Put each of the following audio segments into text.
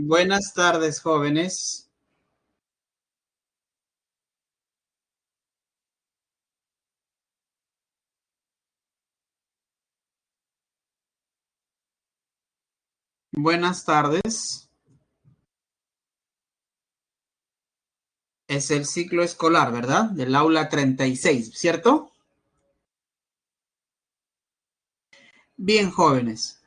Buenas tardes, jóvenes. Buenas tardes. Es el ciclo escolar, ¿verdad? Del aula 36, ¿cierto? Bien, jóvenes.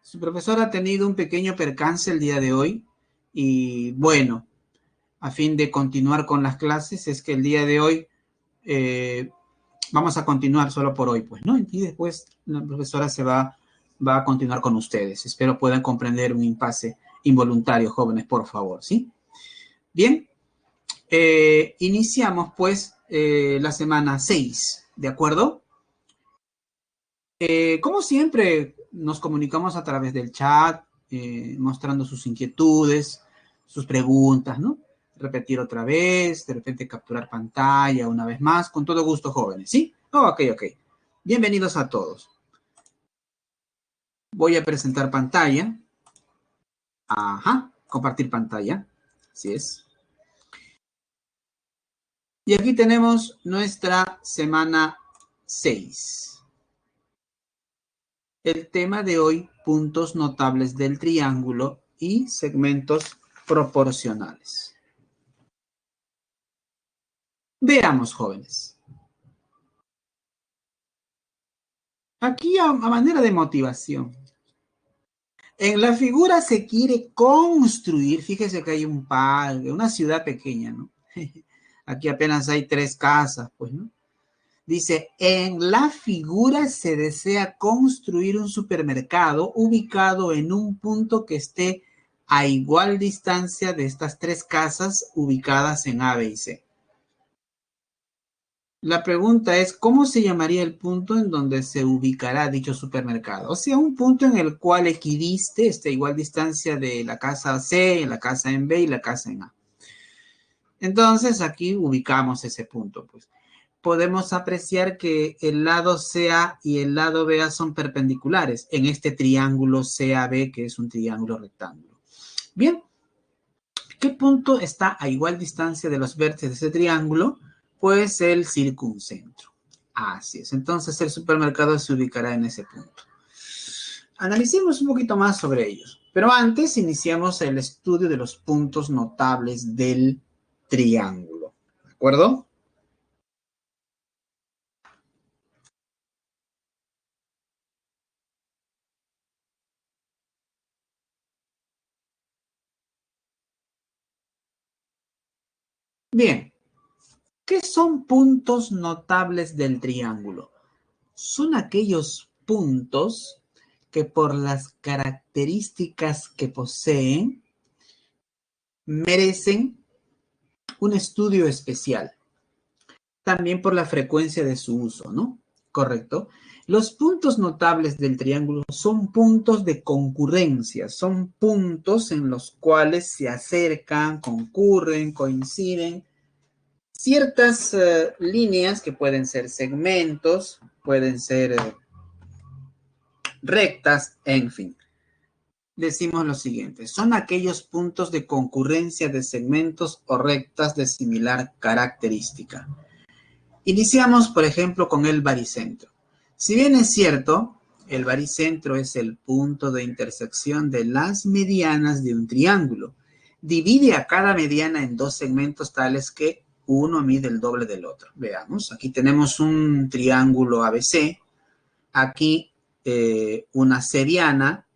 Su profesor ha tenido un pequeño percance el día de hoy y bueno, a fin de continuar con las clases, es que el día de hoy vamos a continuar solo por hoy, pues, ¿no? Y después la profesora va a continuar con ustedes. Espero puedan comprender un impasse involuntario, jóvenes, por favor, ¿sí? Bien. Iniciamos pues la semana 6, ¿de acuerdo? Como siempre, nos comunicamos a través del chat, mostrando sus inquietudes, sus preguntas, ¿no? Repetir otra vez, de repente capturar pantalla una vez más, con todo gusto, jóvenes, ¿sí? Oh, ok. Bienvenidos a todos. Voy a presentar pantalla. Ajá, compartir pantalla. Así es. Y aquí tenemos nuestra semana 6. El tema de hoy, puntos notables del triángulo y segmentos proporcionales. Veamos, jóvenes. Aquí a manera de motivación. En la figura se quiere construir, fíjese que hay un parque, una ciudad pequeña, ¿no? Aquí apenas hay 3 casas, pues, ¿no? Dice, en la figura se desea construir un supermercado ubicado en un punto que esté a igual distancia de estas 3 casas ubicadas en A, B y C. La pregunta es, ¿cómo se llamaría el punto en donde se ubicará dicho supermercado? O sea, un punto en el cual equidiste, esté a igual distancia de la casa C, la casa en B y la casa en A. Entonces, aquí ubicamos ese punto, pues. Podemos apreciar que el lado CA y el lado BA son perpendiculares en este triángulo CAB, que es un triángulo rectángulo. Bien, ¿qué punto está a igual distancia de los vértices de ese triángulo? Pues el circuncentro. Así es, entonces el supermercado se ubicará en ese punto. Analicemos un poquito más sobre ellos, pero antes iniciamos el estudio de los puntos notables del triángulo. ¿De acuerdo? Bien, ¿qué son puntos notables del triángulo? Son aquellos puntos que por las características que poseen merecen un estudio especial. También por la frecuencia de su uso, ¿no? Correcto. Los puntos notables del triángulo son puntos de concurrencia, son puntos en los cuales se acercan, concurren, coinciden ciertas líneas que pueden ser segmentos, pueden ser rectas, en fin. Decimos lo siguiente, son aquellos puntos de concurrencia de segmentos o rectas de similar característica. Iniciamos, por ejemplo, con el baricentro. Si bien es cierto, el baricentro es el punto de intersección de las medianas de un triángulo. Divide a cada mediana en 2 segmentos tales que uno mide el doble del otro. Veamos, aquí tenemos un triángulo ABC, aquí una seriana.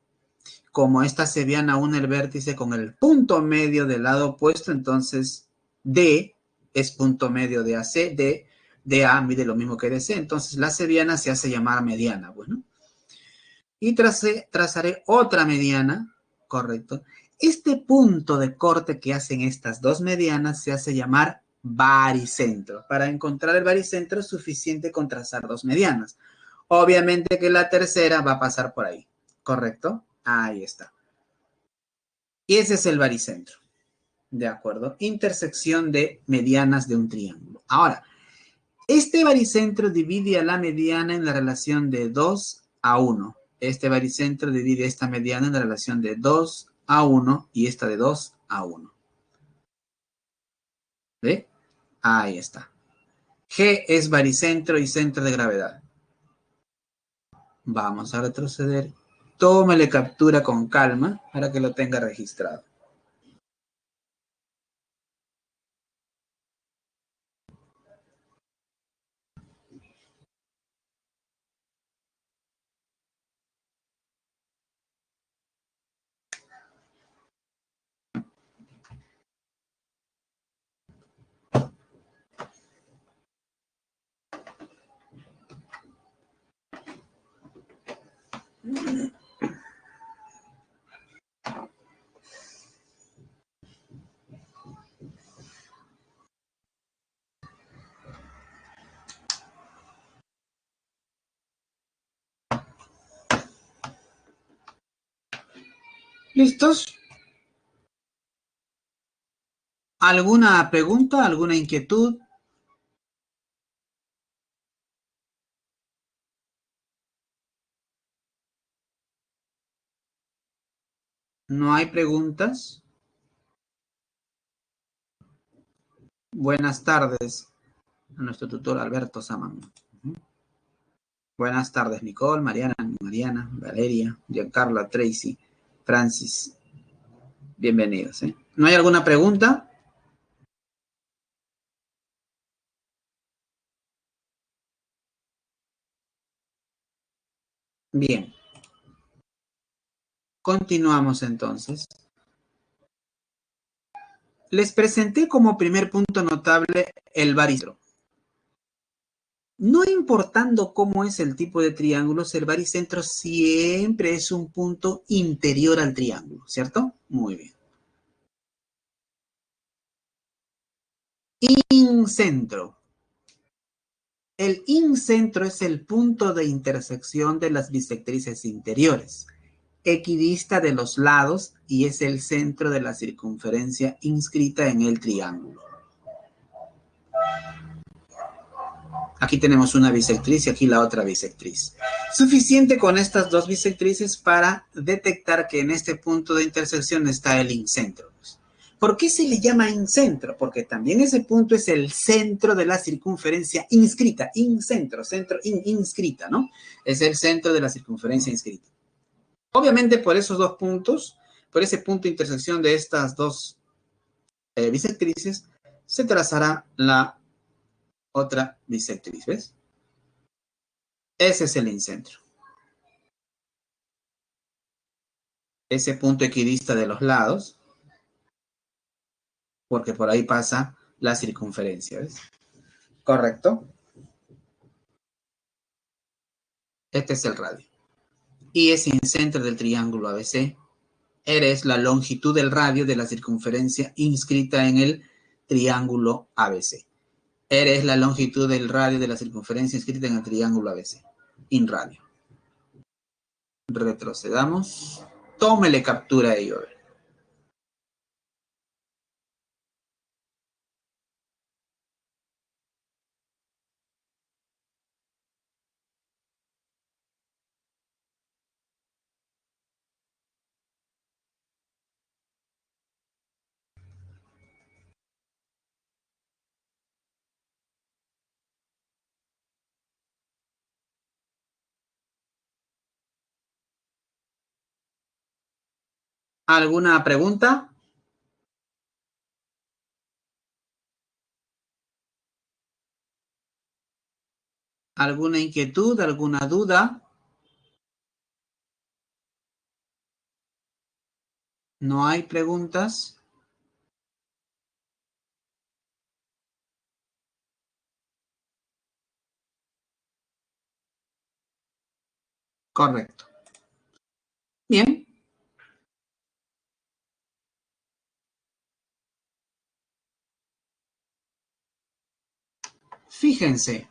Como esta seriana une el vértice con el punto medio del lado opuesto, entonces D es punto medio de AC, DA mide lo mismo que DC, entonces la seriana se hace llamar mediana, bueno. Y trazaré otra mediana, correcto. Este punto de corte que hacen estas 2 medianas se hace llamar baricentro. Para encontrar el baricentro es suficiente con trazar 2 medianas. Obviamente que la tercera va a pasar por ahí, ¿correcto? Ahí está. Y ese es el baricentro. ¿De acuerdo? Intersección de medianas de un triángulo. Ahora, este baricentro divide a la mediana en la relación de 2 a 1. Este baricentro divide esta mediana en la relación de 2 a 1 y esta de 2 a 1. ¿Ve? Ahí está. G es baricentro y centro de gravedad. Vamos a retroceder. Tómele captura con calma para que lo tenga registrado. ¿Listos? ¿Alguna pregunta? ¿Alguna inquietud? ¿No hay preguntas? Buenas tardes a nuestro tutor Alberto Samán. Buenas tardes, Nicole, Mariana, Valeria, Giancarla, Tracy, Francis. Bienvenidos. ¿No hay alguna pregunta? Bien. Continuamos entonces. Les presenté como primer punto notable el baricentro. No importando cómo es el tipo de triángulos, el baricentro siempre es un punto interior al triángulo, ¿cierto? Muy bien. Incentro. El incentro es el punto de intersección de las bisectrices interiores, equidista de los lados y es el centro de la circunferencia inscrita en el triángulo. Aquí tenemos una bisectriz y aquí la otra bisectriz. Suficiente con estas dos bisectrices para detectar que en este punto de intersección está el incentro. ¿Por qué se le llama incentro? Porque también ese punto es el centro de la circunferencia inscrita. Incentro, centro inscrita, ¿no? Es el centro de la circunferencia inscrita. Obviamente por esos dos puntos, por ese punto de intersección de estas dos bisectrices, se trazará la otra bisectriz, ¿ves? Ese es el incentro. Ese punto equidista de los lados, porque por ahí pasa la circunferencia, ¿ves? ¿Correcto? Este es el radio. Y es incentro del triángulo ABC. R es la longitud del radio de la circunferencia inscrita en el triángulo ABC. R es la longitud del radio de la circunferencia inscrita en el triángulo ABC. In radio. Retrocedamos. Tómele captura a ello. ¿Alguna pregunta? ¿Alguna inquietud? ¿Alguna duda? ¿No hay preguntas? Correcto. Bien. Fíjense.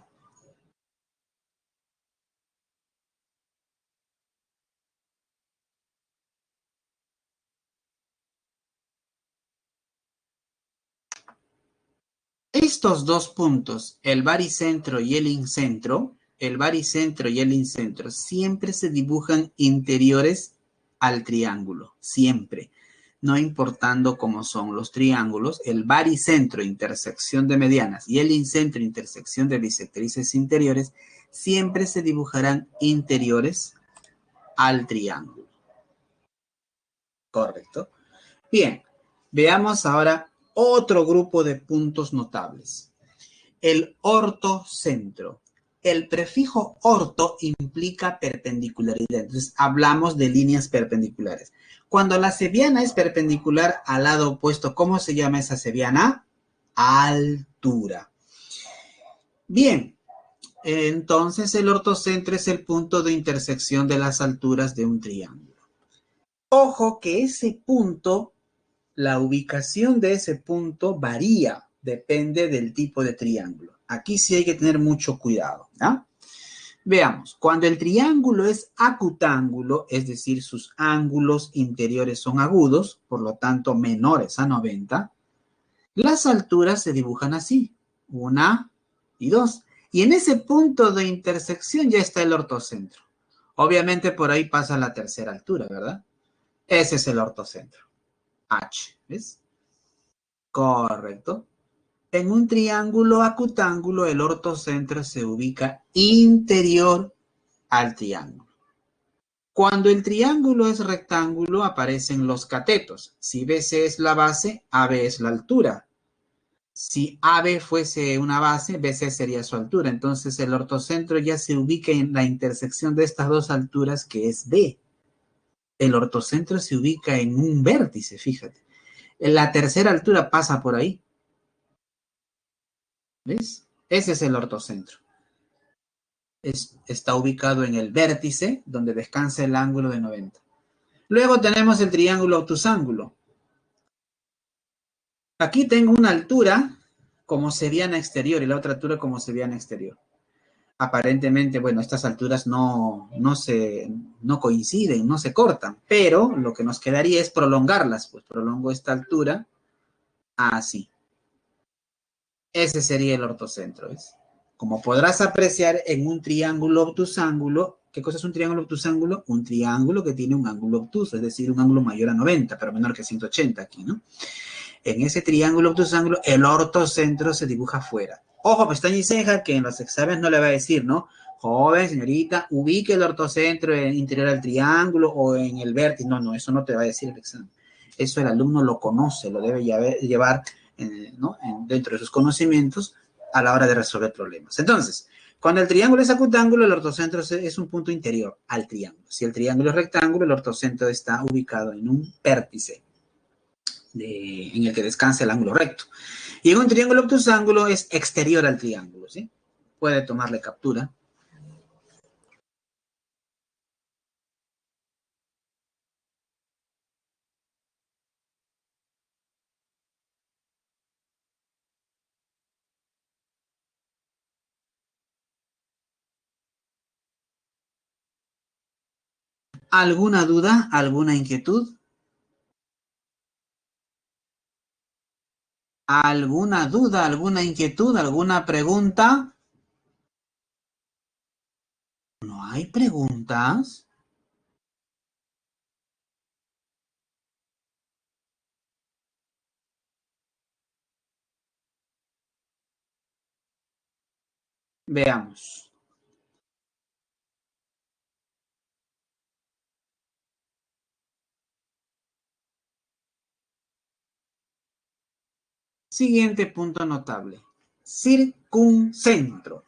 Estos dos puntos, el baricentro y el incentro, siempre se dibujan interiores al triángulo, siempre. no importando cómo son los triángulos, el baricentro, intersección de medianas, y el incentro, intersección de bisectrices interiores, siempre se dibujarán interiores al triángulo. Correcto. Bien, veamos ahora otro grupo de puntos notables. El ortocentro. El prefijo orto implica perpendicularidad. Entonces, hablamos de líneas perpendiculares. Cuando la cebiana es perpendicular al lado opuesto, ¿cómo se llama esa cebiana? Altura. Bien, entonces el ortocentro es el punto de intersección de las alturas de un triángulo. Ojo que ese punto, la ubicación de ese punto varía, depende del tipo de triángulo. Aquí sí hay que tener mucho cuidado, ¿no? Veamos, cuando el triángulo es acutángulo, es decir, sus ángulos interiores son agudos, por lo tanto menores a 90, las alturas se dibujan así, 1 y 2. Y en ese punto de intersección ya está el ortocentro. Obviamente por ahí pasa la tercera altura, ¿verdad? Ese es el ortocentro. H, ¿ves? Correcto. En un triángulo acutángulo, el ortocentro se ubica interior al triángulo. Cuando el triángulo es rectángulo, aparecen los catetos. Si BC es la base, AB es la altura. Si AB fuese una base, BC sería su altura. Entonces, el ortocentro ya se ubica en la intersección de estas dos alturas, que es B. El ortocentro se ubica en un vértice, fíjate. La tercera altura pasa por ahí. ¿Ves? Ese es el ortocentro. Está ubicado en el vértice donde descansa el ángulo de 90. Luego tenemos el triángulo obtusángulo. Aquí tengo una altura como cebiana exterior y la otra altura como cebiana exterior. Aparentemente, bueno, estas alturas no coinciden, no se cortan, pero lo que nos quedaría es prolongarlas. Pues prolongo esta altura así. Ese sería el ortocentro, ¿ves? Como podrás apreciar en un triángulo obtusángulo, ¿qué cosa es un triángulo obtusángulo? Un triángulo que tiene un ángulo obtuso, es decir, un ángulo mayor a 90, pero menor que 180 aquí, ¿no? En ese triángulo obtusángulo, el ortocentro se dibuja afuera. Ojo, pestaña y ceja, que en los exámenes no le va a decir, ¿no? Joven, señorita, ubique el ortocentro en interior al triángulo o en el vértice. No, eso no te va a decir el examen. Eso el alumno lo conoce, lo debe llevar ¿no? dentro de sus conocimientos a la hora de resolver problemas. Entonces, cuando el triángulo es acutángulo, el ortocentro es un punto interior al triángulo. Si el triángulo es rectángulo, el ortocentro está ubicado en un vértice en el que descansa el ángulo recto. Y en un triángulo obtusángulo es exterior al triángulo, ¿sí? Puede tomarle captura. ¿Alguna duda? ¿Alguna inquietud? ¿Alguna duda? ¿Alguna inquietud? ¿Alguna pregunta? ¿No hay preguntas? Veamos. Siguiente punto notable. Circuncentro.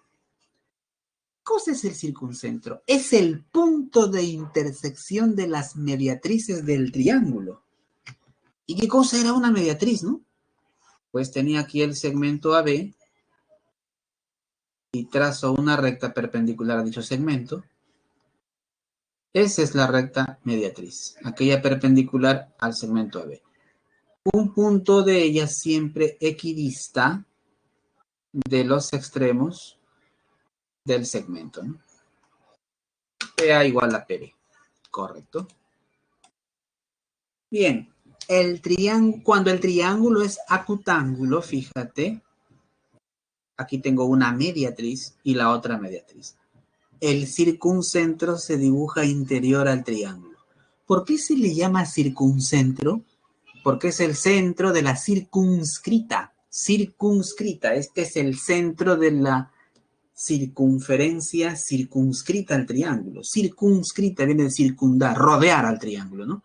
¿Qué cosa es el circuncentro? Es el punto de intersección de las mediatrices del triángulo. ¿Y qué cosa era una mediatriz, no? Pues tenía aquí el segmento AB y trazo una recta perpendicular a dicho segmento. Esa es la recta mediatriz, aquella perpendicular al segmento AB. Un punto de ella siempre equidista de los extremos del segmento, ¿no? PA igual a PB, correcto. Bien, cuando el triángulo es acutángulo, fíjate, aquí tengo una mediatriz y la otra mediatriz. El circuncentro se dibuja interior al triángulo. ¿Por qué se le llama circuncentro? porque es el centro de la circunscrita. Circunscrita, este es el centro de la circunferencia circunscrita al triángulo. Circunscrita viene de circundar, rodear al triángulo, ¿no?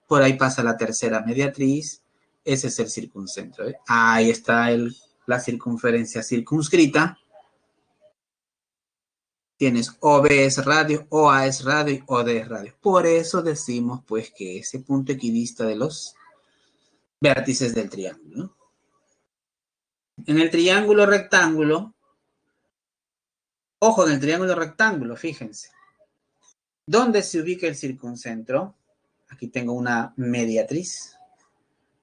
Por ahí pasa la tercera mediatriz, ese es el circuncentro, ¿eh? Ahí está la circunferencia circunscrita. Tienes OB es radio, OA es radio y OD es radio. Por eso decimos, pues, que ese punto equidista de los vértices del triángulo, ¿no? En el triángulo rectángulo, ojo, en el triángulo rectángulo, fíjense. ¿Dónde se ubica el circuncentro? Aquí tengo una mediatriz,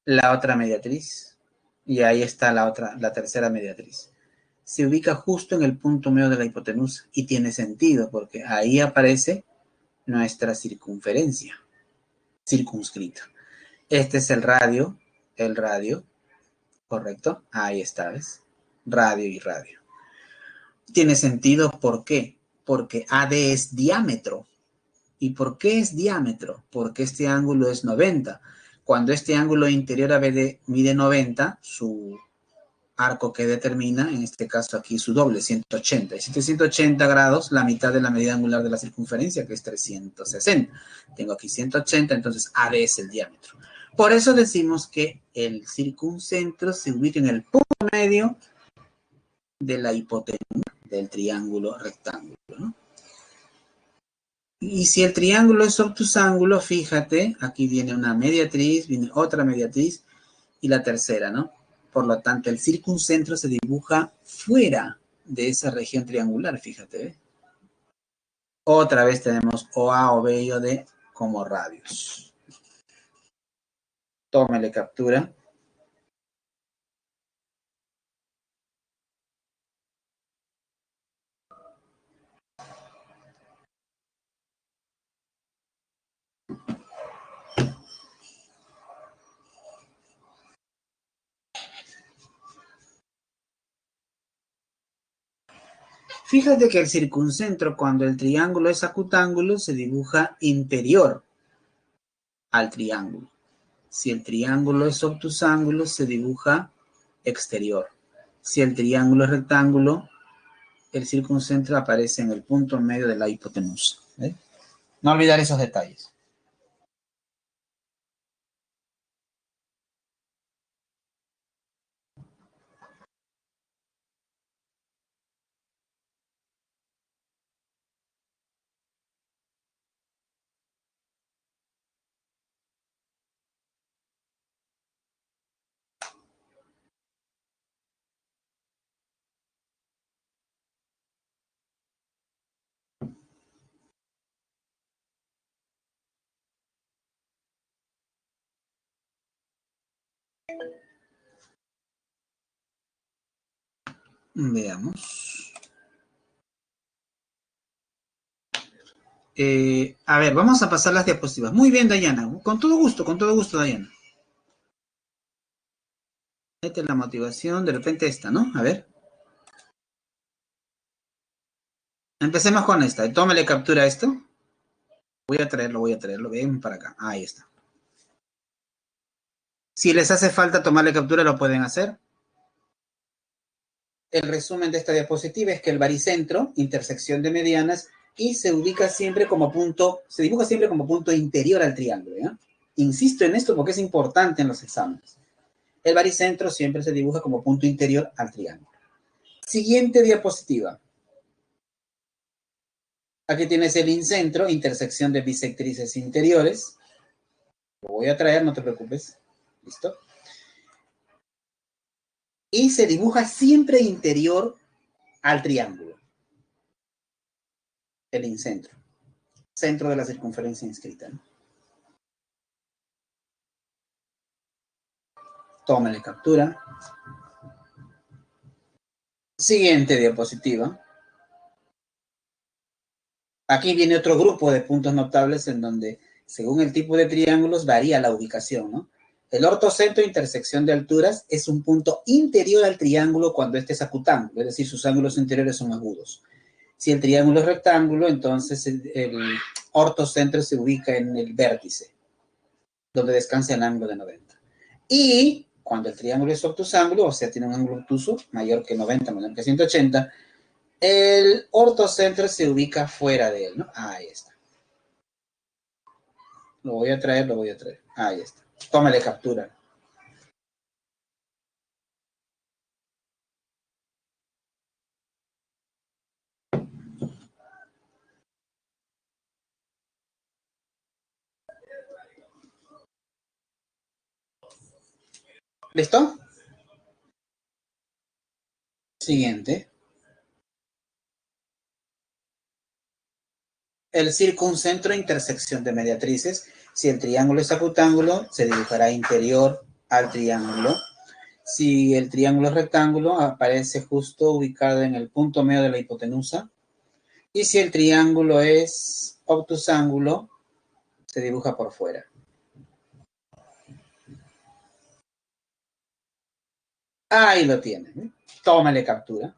la otra mediatriz, y ahí está la tercera mediatriz. Se ubica justo en el punto medio de la hipotenusa, y tiene sentido, porque ahí aparece nuestra circunferencia circunscrita. Este es el radio, ¿correcto? Ahí está, ¿ves? Radio y radio. Tiene sentido, ¿por qué? Porque AD es diámetro. ¿Y por qué es diámetro? Porque este ángulo es 90. Cuando este ángulo interior ABD mide 90, su arco que determina, en este caso aquí su doble, 180. Y si es 180 grados, la mitad de la medida angular de la circunferencia, que es 360. Tengo aquí 180, entonces AD es el diámetro. Por eso decimos que el circuncentro se ubica en el punto medio de la hipotenusa del triángulo rectángulo, ¿no? Y si el triángulo es obtusángulo, fíjate, aquí viene una mediatriz, viene otra mediatriz y la tercera, ¿no? Por lo tanto, el circuncentro se dibuja fuera de esa región triangular, fíjate, ¿eh? Otra vez tenemos OA, OB y OD como radios. Tómale captura. Fíjate que el circuncentro, cuando el triángulo es acutángulo, se dibuja interior al triángulo. Si el triángulo es obtusángulo, se dibuja exterior. Si el triángulo es rectángulo, el circuncentro aparece en el punto medio de la hipotenusa, ¿eh? No olvidar esos detalles. Veamos. A ver, vamos a pasar las diapositivas. Muy bien, Dayana. Con todo gusto, Dayana. Esta es la motivación, de repente esta, ¿no? A ver. Empecemos con esta. Tómale captura a esto. Voy a traerlo. Ven para acá. Ahí está. Si les hace falta tomarle captura, lo pueden hacer. El resumen de esta diapositiva es que el baricentro, intersección de medianas, y se ubica siempre como punto, se dibuja siempre como punto interior al triángulo, ¿ya? Insisto en esto porque es importante en los exámenes. El baricentro siempre se dibuja como punto interior al triángulo. Siguiente diapositiva. Aquí tienes el incentro, intersección de bisectrices interiores. Lo voy a traer, no te preocupes. ¿Listo? Y se dibuja siempre interior al triángulo. El incentro. Centro de la circunferencia inscrita, ¿no? Tómale captura. Siguiente diapositiva. Aquí viene otro grupo de puntos notables en donde, según el tipo de triángulos, varía la ubicación, ¿no? El ortocentro, intersección de alturas, es un punto interior al triángulo cuando este es acutángulo, es decir, sus ángulos interiores son agudos. Si el triángulo es rectángulo, entonces el ortocentro se ubica en el vértice, donde descansa el ángulo de 90. Y cuando el triángulo es obtusángulo, o sea, tiene un ángulo obtuso mayor que 90, menor que 180, el ortocentro se ubica fuera de él, ¿no? Ahí está. Lo voy a traer. Ahí está. Tómale captura. ¿Listo? Siguiente. El circuncentro intersección de mediatrices. Si el triángulo es acutángulo, se dibujará interior al triángulo. Si el triángulo es rectángulo, aparece justo ubicado en el punto medio de la hipotenusa. Y si el triángulo es obtusángulo, se dibuja por fuera. Ahí lo tienen, ¿eh? Tómale captura.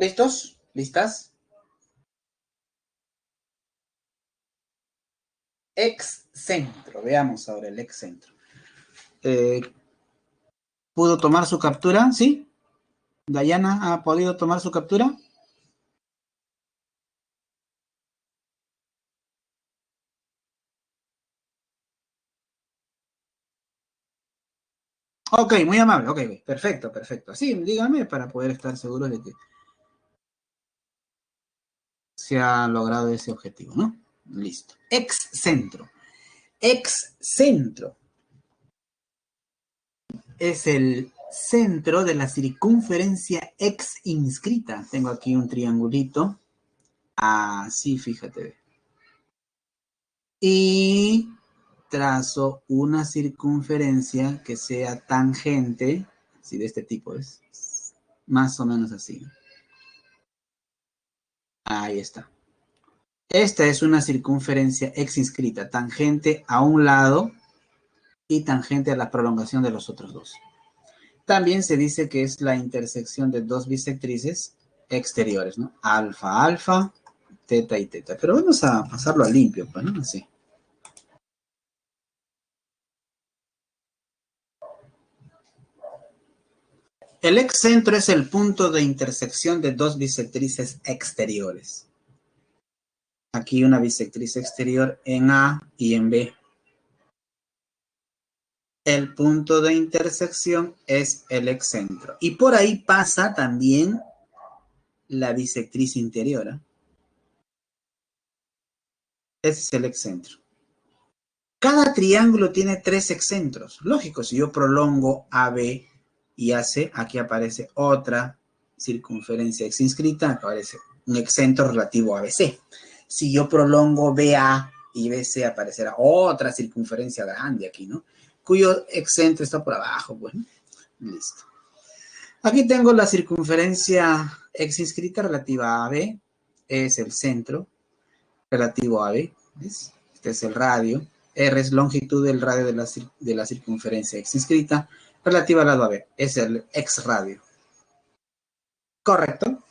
¿Listos? ¿Listas? Excentro. Veamos ahora el excentro. ¿Pudo tomar su captura? ¿Sí? ¿Dayana ha podido tomar su captura? Ok, muy amable. Ok, perfecto, perfecto. Sí, dígame para poder estar seguros de que se ha logrado ese objetivo, ¿no? Listo. Excentro. Excentro es el centro de la circunferencia ex inscrita. Tengo aquí un triangulito. Así, fíjate. Y trazo una circunferencia que sea tangente, así de este tipo es, más o menos así. Ahí está. Esta es una circunferencia ex inscrita, tangente a un lado y tangente a la prolongación de los otros dos. También se dice que es la intersección de dos bisectrices exteriores, ¿no? Alfa, alfa, teta y teta. Pero vamos a pasarlo a limpio, pues, ¿no? Así. El excentro es el punto de intersección de dos bisectrices exteriores. Aquí una bisectriz exterior en A y en B. El punto de intersección es el excentro. Y por ahí pasa también la bisectriz interior, ¿eh? Ese es el excentro. Cada triángulo tiene tres excentros. Lógico, si yo prolongo AB y AC, aquí aparece otra circunferencia ex inscrita, aparece un excentro relativo a BC. Si yo prolongo BA y BC, aparecerá otra circunferencia grande aquí, ¿no? Cuyo excentro está por abajo, bueno, listo. Aquí tengo la circunferencia ex inscrita relativa a AB, es el centro relativo a B, ¿ves? Este es el radio. R es longitud del radio de la circunferencia ex inscrita relativa al lado AB, es el ex radio. ¿Correcto?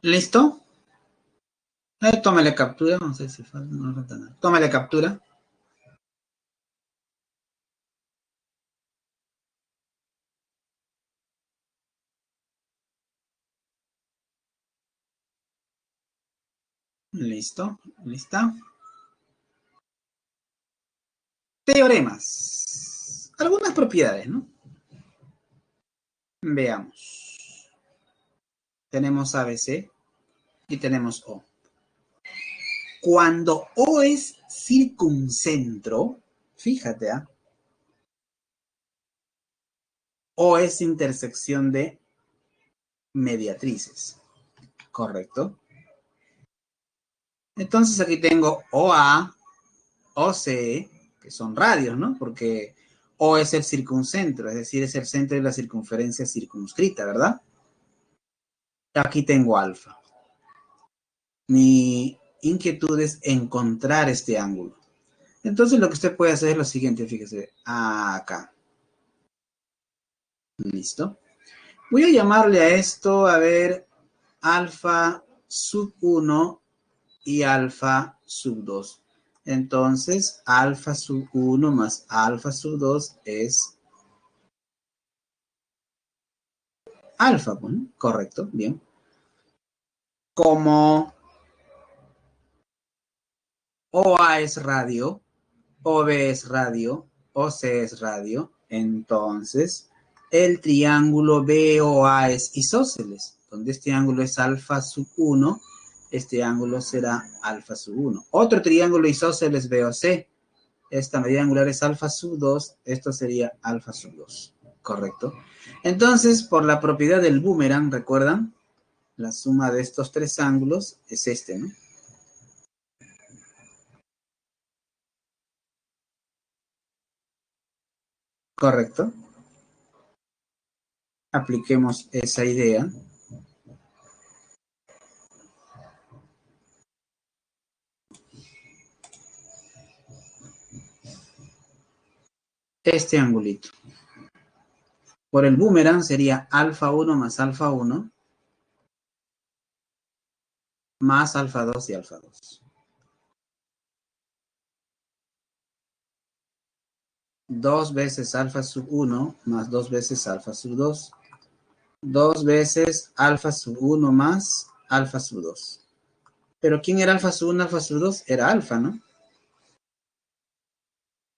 ¿Listo? Tómale captura, no sé si falta, no falta nada. Tómale captura. Listo, lista. Teoremas. Algunas propiedades, ¿no? Veamos. Tenemos ABC y tenemos O. cuando O es circuncentro, fíjate, O es intersección de mediatrices, ¿correcto? Entonces aquí tengo OA, OC, que son radios, ¿no? Porque O es el circuncentro, es decir, es el centro de la circunferencia circunscrita, ¿verdad? Aquí tengo alfa. Mi inquietud es encontrar este ángulo. Entonces lo que usted puede hacer es lo siguiente, fíjese, acá. Listo. Voy a llamarle a esto, a ver, alfa sub 1 y alfa sub 2. Entonces, alfa sub 1 más alfa sub 2 es alfa, pues, ¿no? Correcto, bien. Como OA es radio, OB es radio, OC es radio, entonces el triángulo BOA es isósceles, donde este ángulo es alfa sub 1, este ángulo será alfa sub 1. Otro triángulo isósceles BOC, esta medida angular es alfa sub 2, esto sería alfa sub 2, ¿correcto? Entonces, por la propiedad del boomerang, ¿recuerdan? La suma de estos tres ángulos es este, ¿no? Correcto. Apliquemos esa idea. Este angulito. Por el boomerang sería alfa 1 más alfa 1 más alfa 2 y alfa 2. 2 veces alfa sub 1 más 2 veces alfa sub 2. 2 veces alfa sub 1 más alfa sub 2. Pero ¿quién era alfa sub 1, alfa sub 2? Era alfa, ¿no?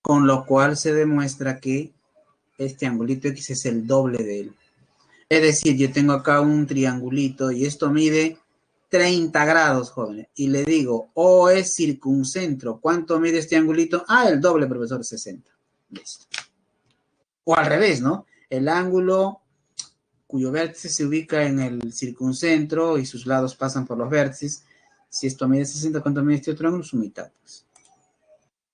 Con lo cual se demuestra que este angulito X es el doble de él. Es decir, yo tengo acá un triangulito y esto mide 30 grados, jóvenes. Y le digo, O es circuncentro. ¿Cuánto mide este angulito? Ah, el doble, profesor, 60. Listo. O al revés, ¿no? El ángulo cuyo vértice se ubica en el circuncentro y sus lados pasan por los vértices. Si esto mide 60, ¿cuánto mide este otro ángulo? Su mitad, pues.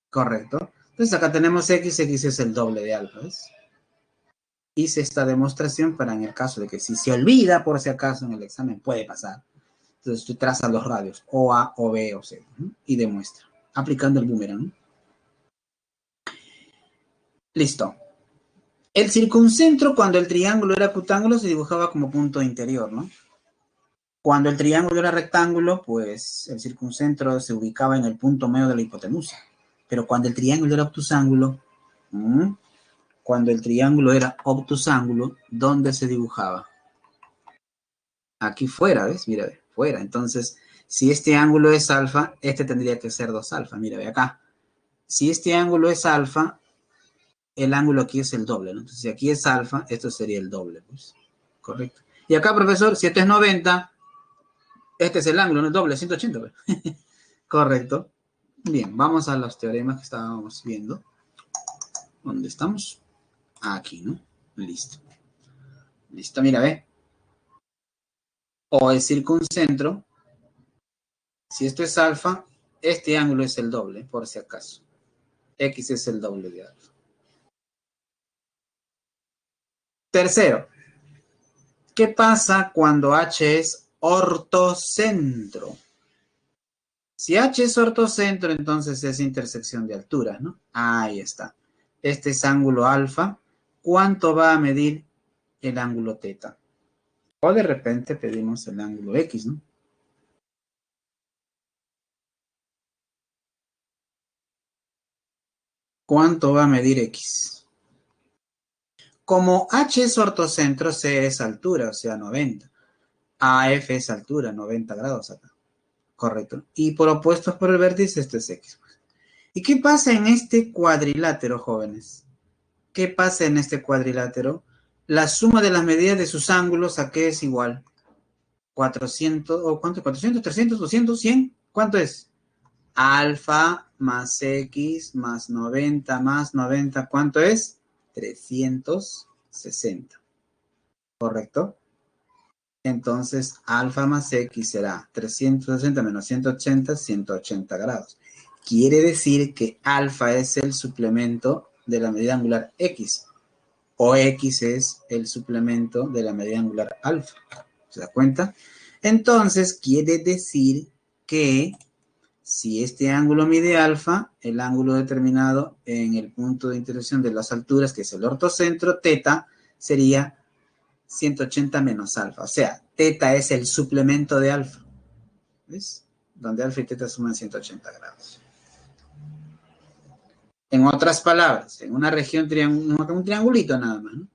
Correcto. Entonces acá tenemos X, X es el doble de alfa, ¿ves? Hice esta demostración para en el caso de que si se olvida, por si acaso en el examen puede pasar. Entonces usted traza los radios, o A, o B, o C, ¿no? Y demuestra, aplicando el boomerang, ¿no? Listo. El circuncentro, cuando el triángulo era cutángulo, se dibujaba como punto interior, ¿no? Cuando el triángulo era rectángulo, pues el circuncentro se ubicaba en el punto medio de la hipotenusa. Pero cuando el triángulo era obtusángulo, ¿dónde se dibujaba? Aquí fuera, ¿ves? Mira, fuera. Entonces, si este ángulo es alfa, este tendría que ser 2 alfa. Mira, ve acá. Si este ángulo es alfa, el ángulo aquí es el doble, ¿no? Entonces, si aquí es alfa, esto sería el doble, pues. Correcto. Y acá, profesor, si este es 90, este es el ángulo, no el doble, 180, pues. Correcto. Bien, vamos a los teoremas que estábamos viendo. ¿Dónde estamos? Aquí, ¿no? Listo. Listo, mira, ve. O el circuncentro. Si esto es alfa, este ángulo es el doble, por si acaso. X es el doble de alfa. Tercero, ¿qué pasa cuando H es ortocentro? Si H es ortocentro, entonces es intersección de alturas, ¿no? Ahí está. Este es ángulo alfa. ¿Cuánto va a medir el ángulo teta? O de repente pedimos el ángulo X, ¿no? ¿Cuánto va a medir X? Como H es ortocentro, C es altura, o sea, 90. AF es altura, 90 grados acá. Correcto. Y por opuestos por el vértice, esto es X. ¿Y qué pasa en este cuadrilátero, jóvenes? ¿Qué pasa en este cuadrilátero? La suma de las medidas de sus ángulos, ¿a qué es igual? 400, ¿o cuánto? 400, 300, 200, 100. ¿Cuánto es? Alfa más X más 90, ¿cuánto es? 360. ¿Correcto? Entonces, alfa más X será 360 menos 180, 180 grados. Quiere decir que alfa es el suplemento de la medida angular X, o X es el suplemento de la medida angular alfa. ¿Se da cuenta? Entonces, quiere decir que si este ángulo mide alfa, el ángulo determinado en el punto de intersección de las alturas, que es el ortocentro, teta, sería 180 menos alfa. O sea, teta es el suplemento de alfa. ¿Ves? Donde alfa y teta suman 180 grados. En otras palabras, en una región, un triangulito nada más, ¿no?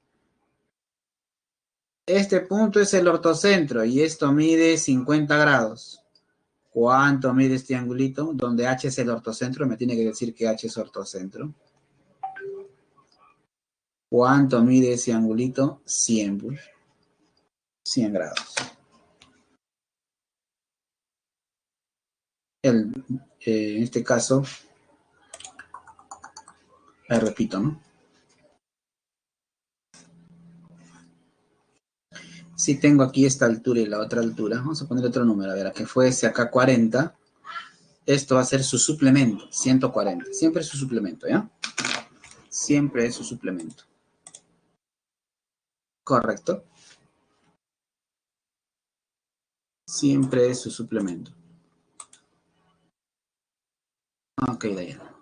Este punto es el ortocentro y esto mide 50 grados. ¿Cuánto mide este triangulito? Donde H es el ortocentro, me tiene que decir que H es ortocentro. ¿Cuánto mide ese angulito? 100, pues. 100 grados. En este caso, repito, ¿no? Si tengo aquí esta altura y la otra altura, vamos a poner otro número, a ver, a que fuese acá 40, esto va a ser su suplemento, 140. Siempre es su suplemento, ¿ya? Siempre es su suplemento. Correcto. Siempre es su suplemento. Ok, Diana.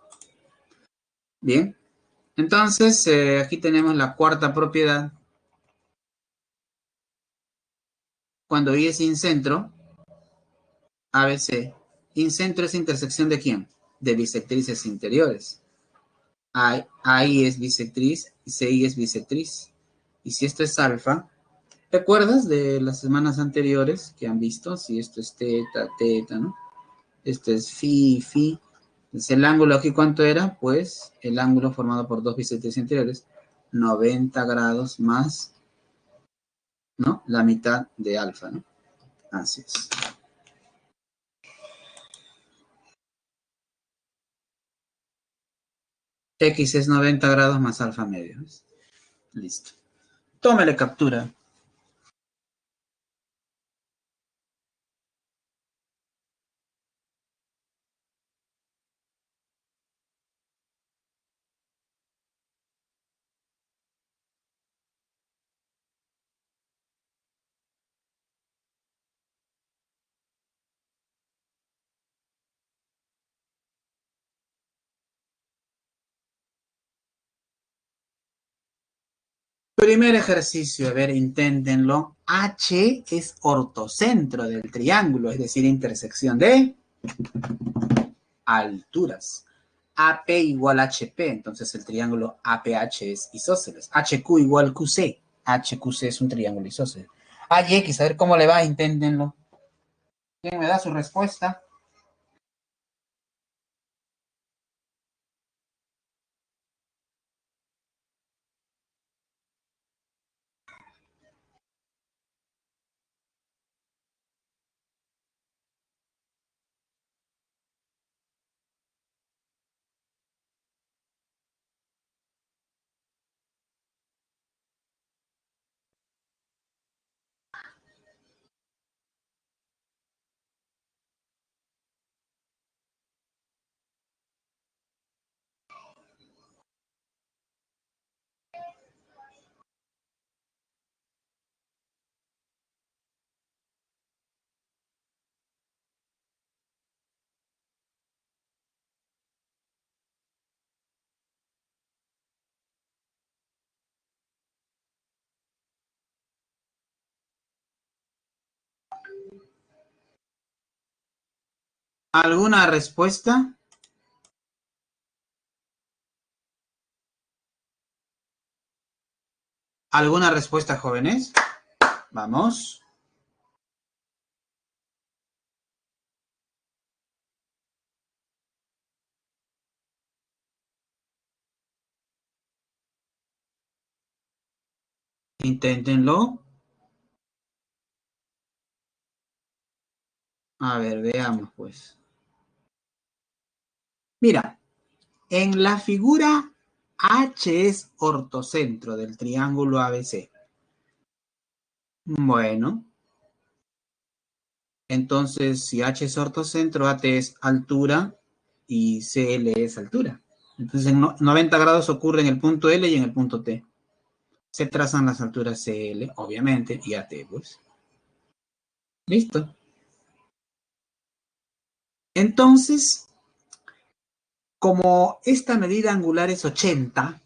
Bien. Entonces, aquí tenemos la cuarta propiedad. Cuando Y es incentro, ABC. Incentro es intersección ¿de quién? De bisectrices interiores. AI es bisectriz y CI es bisectriz. Y si esto es alfa, ¿te acuerdas de las semanas anteriores que han visto? Si esto es teta, teta, ¿no? Esto es phi, phi. Entonces, ¿el ángulo aquí cuánto era? Pues el ángulo formado por dos bisectrices interiores, 90 grados más, ¿no? La mitad de alfa, ¿no? Así es. X es 90 grados más alfa medio. ¿Ves? Listo. Tómale captura. Primer ejercicio, a ver, inténtenlo. H es ortocentro del triángulo, es decir, intersección de alturas. AP igual HP, entonces el triángulo APH es isósceles. HQ igual QC. HQC es un triángulo isósceles. AYX, a ver cómo le va, inténtenlo. ¿Quién me da su respuesta? ¿Alguna respuesta? ¿Alguna respuesta, jóvenes? Vamos. Inténtenlo. A ver, veamos pues. Mira, en la figura H es ortocentro del triángulo ABC. Bueno, entonces si H es ortocentro, AT es altura y CL es altura. Entonces en 90 grados ocurre en el punto L y en el punto T. Se trazan las alturas CL, obviamente, y AT, pues. Listo. Entonces, como esta medida angular es 80,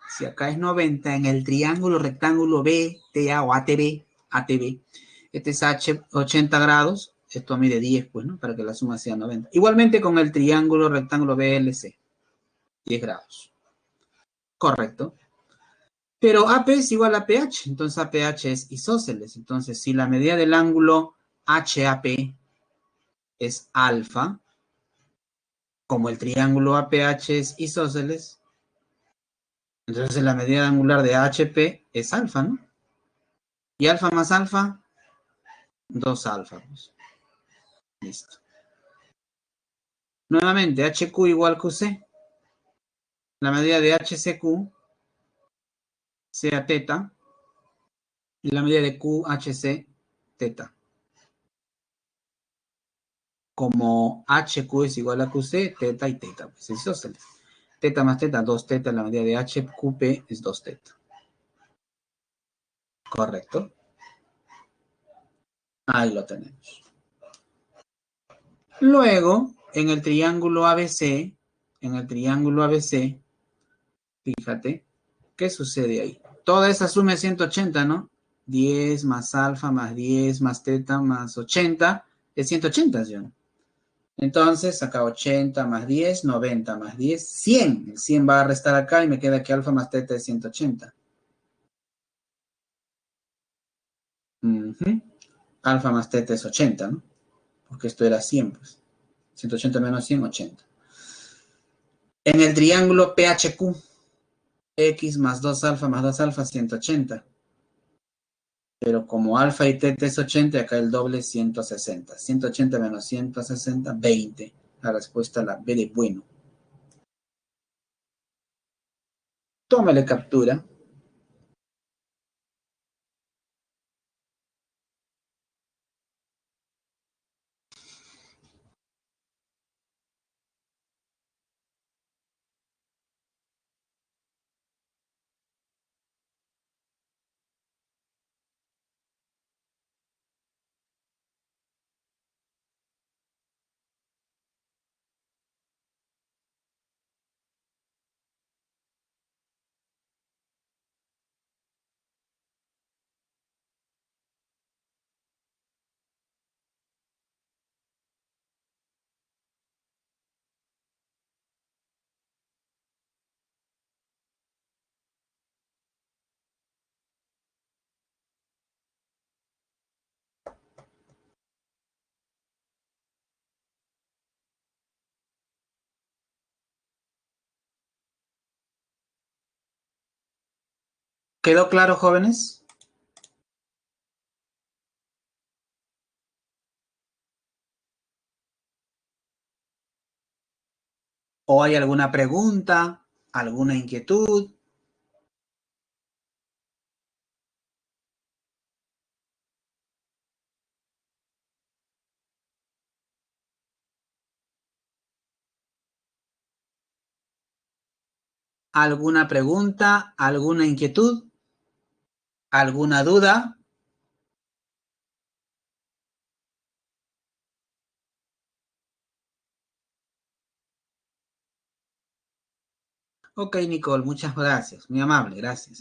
si acá es 90, en el triángulo rectángulo BTA o ATB, este es H 80 grados, esto mide 10, pues, ¿no? Para que la suma sea 90. Igualmente con el triángulo rectángulo BLC, 10 grados. Correcto. Pero AP es igual a PH, entonces APH es isósceles. Entonces, si la medida del ángulo HAP es alfa, como el triángulo APH es isósceles, entonces la medida angular de HP es alfa, ¿no? Y alfa más alfa, 2 alfa. Pues. Listo. Nuevamente, HQ igual QC. La medida de HCQ sea teta y la medida de QHC teta. Como HQ es igual a QC, teta y teta, pues es isósceles. Teta más teta, 2 teta, la medida de HQP es 2 teta. Correcto. Ahí lo tenemos. Luego, en el triángulo ABC, fíjate, ¿qué sucede ahí? Toda esa suma es 180, ¿no? 10 más alfa más 10 más teta más 80 es 180, ¿sí? Entonces, acá 80 más 10, 90 más 10, 100. El 100 va a restar acá y me queda que alfa más teta es 180. Alfa más teta es 80, ¿no? Porque esto era 100, pues. 180 menos 100, 80. En el triángulo PHQ, X más 2 alfa más 2 alfa, 180. Pero como alfa y teta es 80, acá el doble es 160. 180 menos 160, 20. La respuesta la B de bueno. Tómale captura. ¿Quedó claro, jóvenes? ¿O hay alguna pregunta, alguna inquietud? ¿Alguna pregunta, alguna inquietud, alguna duda? Ok, Nicole, muchas gracias. Muy amable, gracias.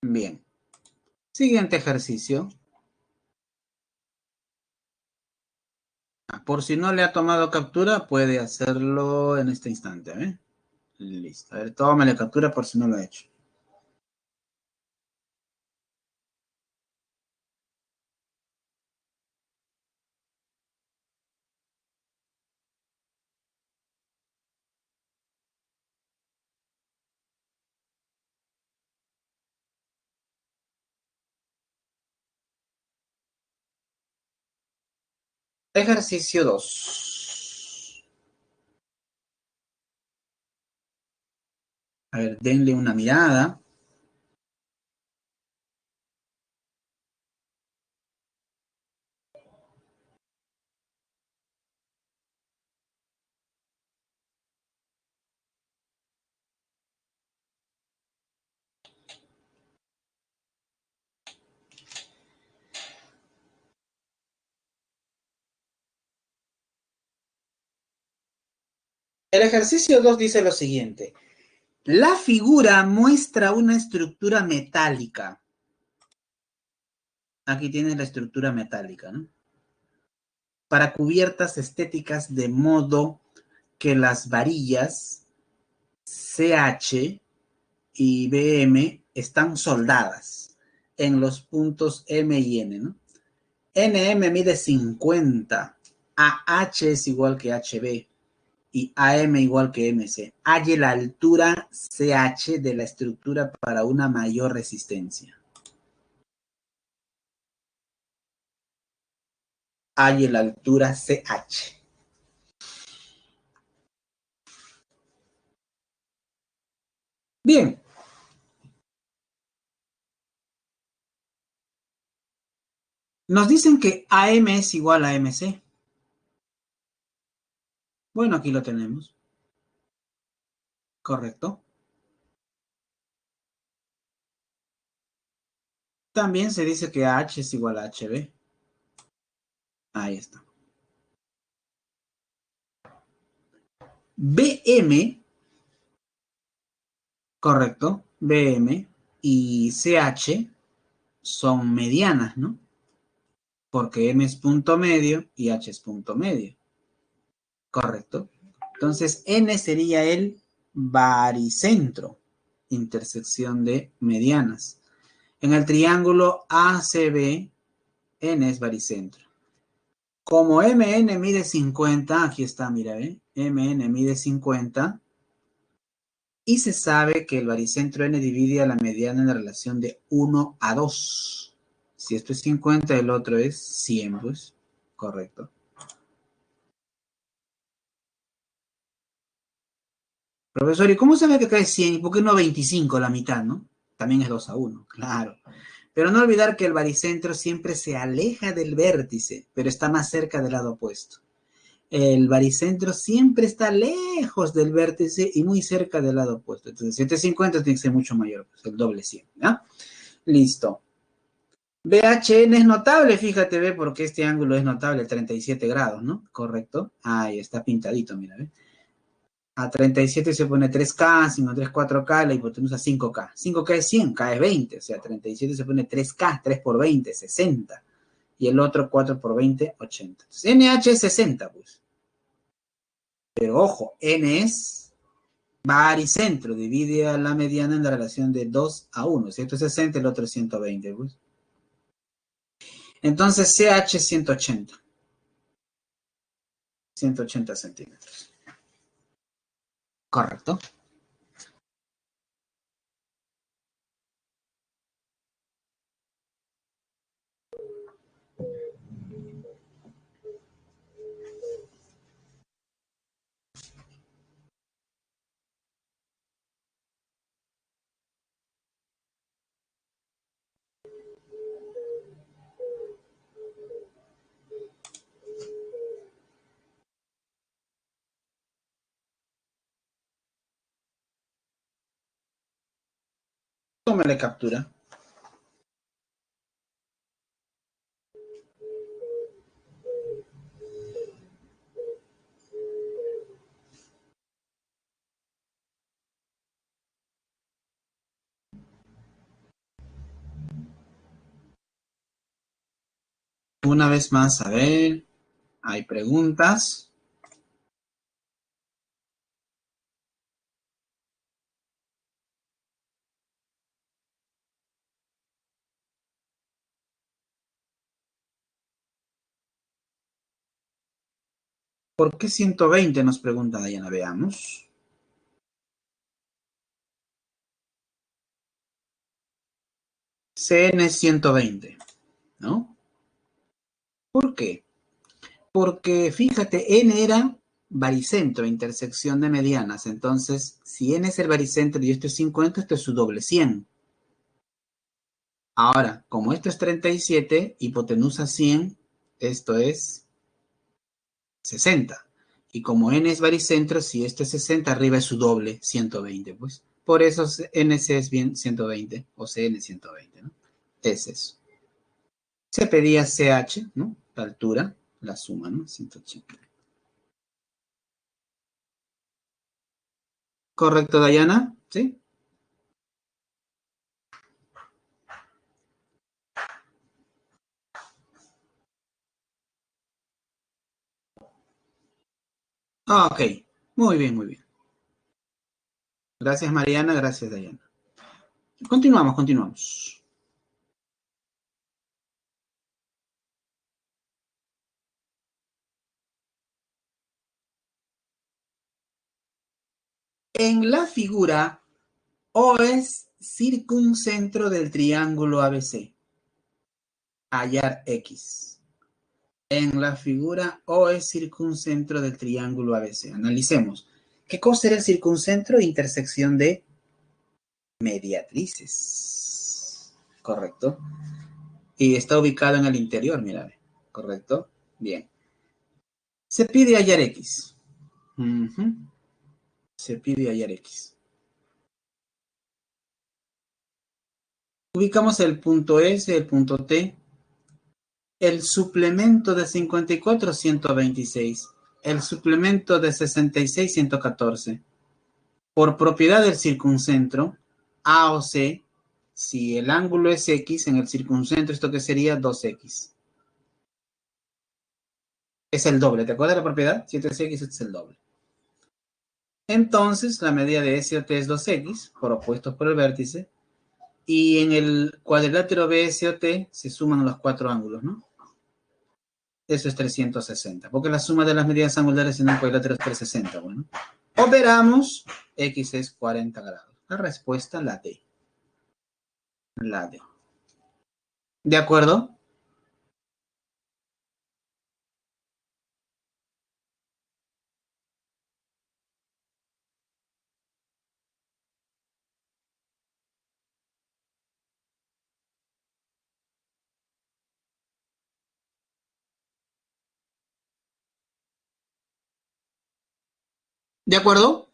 Bien. Siguiente ejercicio. Por si no le ha tomado captura, puede hacerlo en este instante. Listo. A ver, tómale captura por si no lo ha hecho. Ejercicio 2. A ver, denle una mirada. El ejercicio 2 dice lo siguiente. La figura muestra una estructura metálica. Aquí tienes la estructura metálica, ¿no? Para cubiertas estéticas de modo que las varillas CH y BM están soldadas en los puntos M y N, ¿no? NM mide 50, AH es igual que HB y AM igual que MC. Halle la altura CH de la estructura para una mayor resistencia. Halle la altura CH. Bien. Nos dicen que AM es igual a MC. Bueno, aquí lo tenemos. Correcto. También se dice que H es igual a HB. Ahí está. BM, correcto, BM y CH son medianas, ¿no? Porque M es punto medio y H es punto medio. Correcto. Entonces, N sería el baricentro, intersección de medianas. En el triángulo ACB, N es baricentro. Como MN mide 50, aquí está, mira, MN mide 50, y se sabe que el baricentro N divide a la mediana en la relación de 1 a 2. Si esto es 50, el otro es 100, pues, correcto. Profesor, ¿y cómo sabe que acá es 100? ¿Y por qué no 25 la mitad, no? También es 2 a 1, claro. Pero no olvidar que el baricentro siempre se aleja del vértice, pero está más cerca del lado opuesto. El baricentro siempre está lejos del vértice y muy cerca del lado opuesto. Entonces, 750 tiene que ser mucho mayor, pues el doble 100, ¿ya? Listo. BHN es notable, fíjate, ve, porque este ángulo es notable, 37 grados, ¿no? Correcto. Ahí está pintadito, mira, ve. A 37 se pone 3K, sino 3, 4K, la hipotenusa 5K. 5K es 100, K es 20, o sea, 37 se pone 3K, 3 por 20, 60. Y el otro 4 por 20, 80. Entonces, NH es 60, pues. Pero ojo, N es baricentro, divide a la mediana en la relación de 2 a 1. 160, el otro es 120, pues. Entonces, CH es 180. 180 centímetros. Correcto. Tómale captura. Una vez más, a ver, hay preguntas. ¿Por qué 120? Nos pregunta Diana, veamos. CN es 120, ¿no? ¿Por qué? Porque fíjate, N era baricentro, intersección de medianas. Entonces, si n es el baricentro y esto es 50, esto es su doble, 100. Ahora, como esto es 37, hipotenusa 100, esto es 60. Y como n es baricentro, si esto es 60, arriba es su doble, 120, pues. Por eso NC es bien 120, o CN 120, ¿no? Es eso. Se pedía CH, ¿no? La altura, la suma, ¿no? 180. ¿Correcto, Dayana? ¿Sí? Ah, ok. Muy bien, muy bien. Gracias, Mariana. Gracias, Dayana. Continuamos, continuamos. En la figura, O es circuncentro del triángulo ABC. Hallar X. En la figura, O es circuncentro del triángulo ABC. Analicemos. ¿Qué cosa era el circuncentro? Intersección de mediatrices. Correcto. Y está ubicado en el interior, mira. Correcto. Bien. Se pide hallar X. Se pide hallar X. Ubicamos el punto S, el punto T, el suplemento de 54, 126, el suplemento de 66, 114. Por propiedad del circuncentro, A o C, si el ángulo es X en el circuncentro, ¿esto qué sería? 2X. Es el doble, ¿te acuerdas de la propiedad? Si este es X, este es el doble. Entonces, la medida de S o T es 2X, por opuestos por el vértice, y en el cuadrilátero BSOT se suman los cuatro ángulos, ¿no? Eso es 360, porque la suma de las medidas angulares en un cuadrilátero es 360. Bueno, operamos, X es 40 grados. La respuesta, la D. La D. ¿De acuerdo? ¿De acuerdo?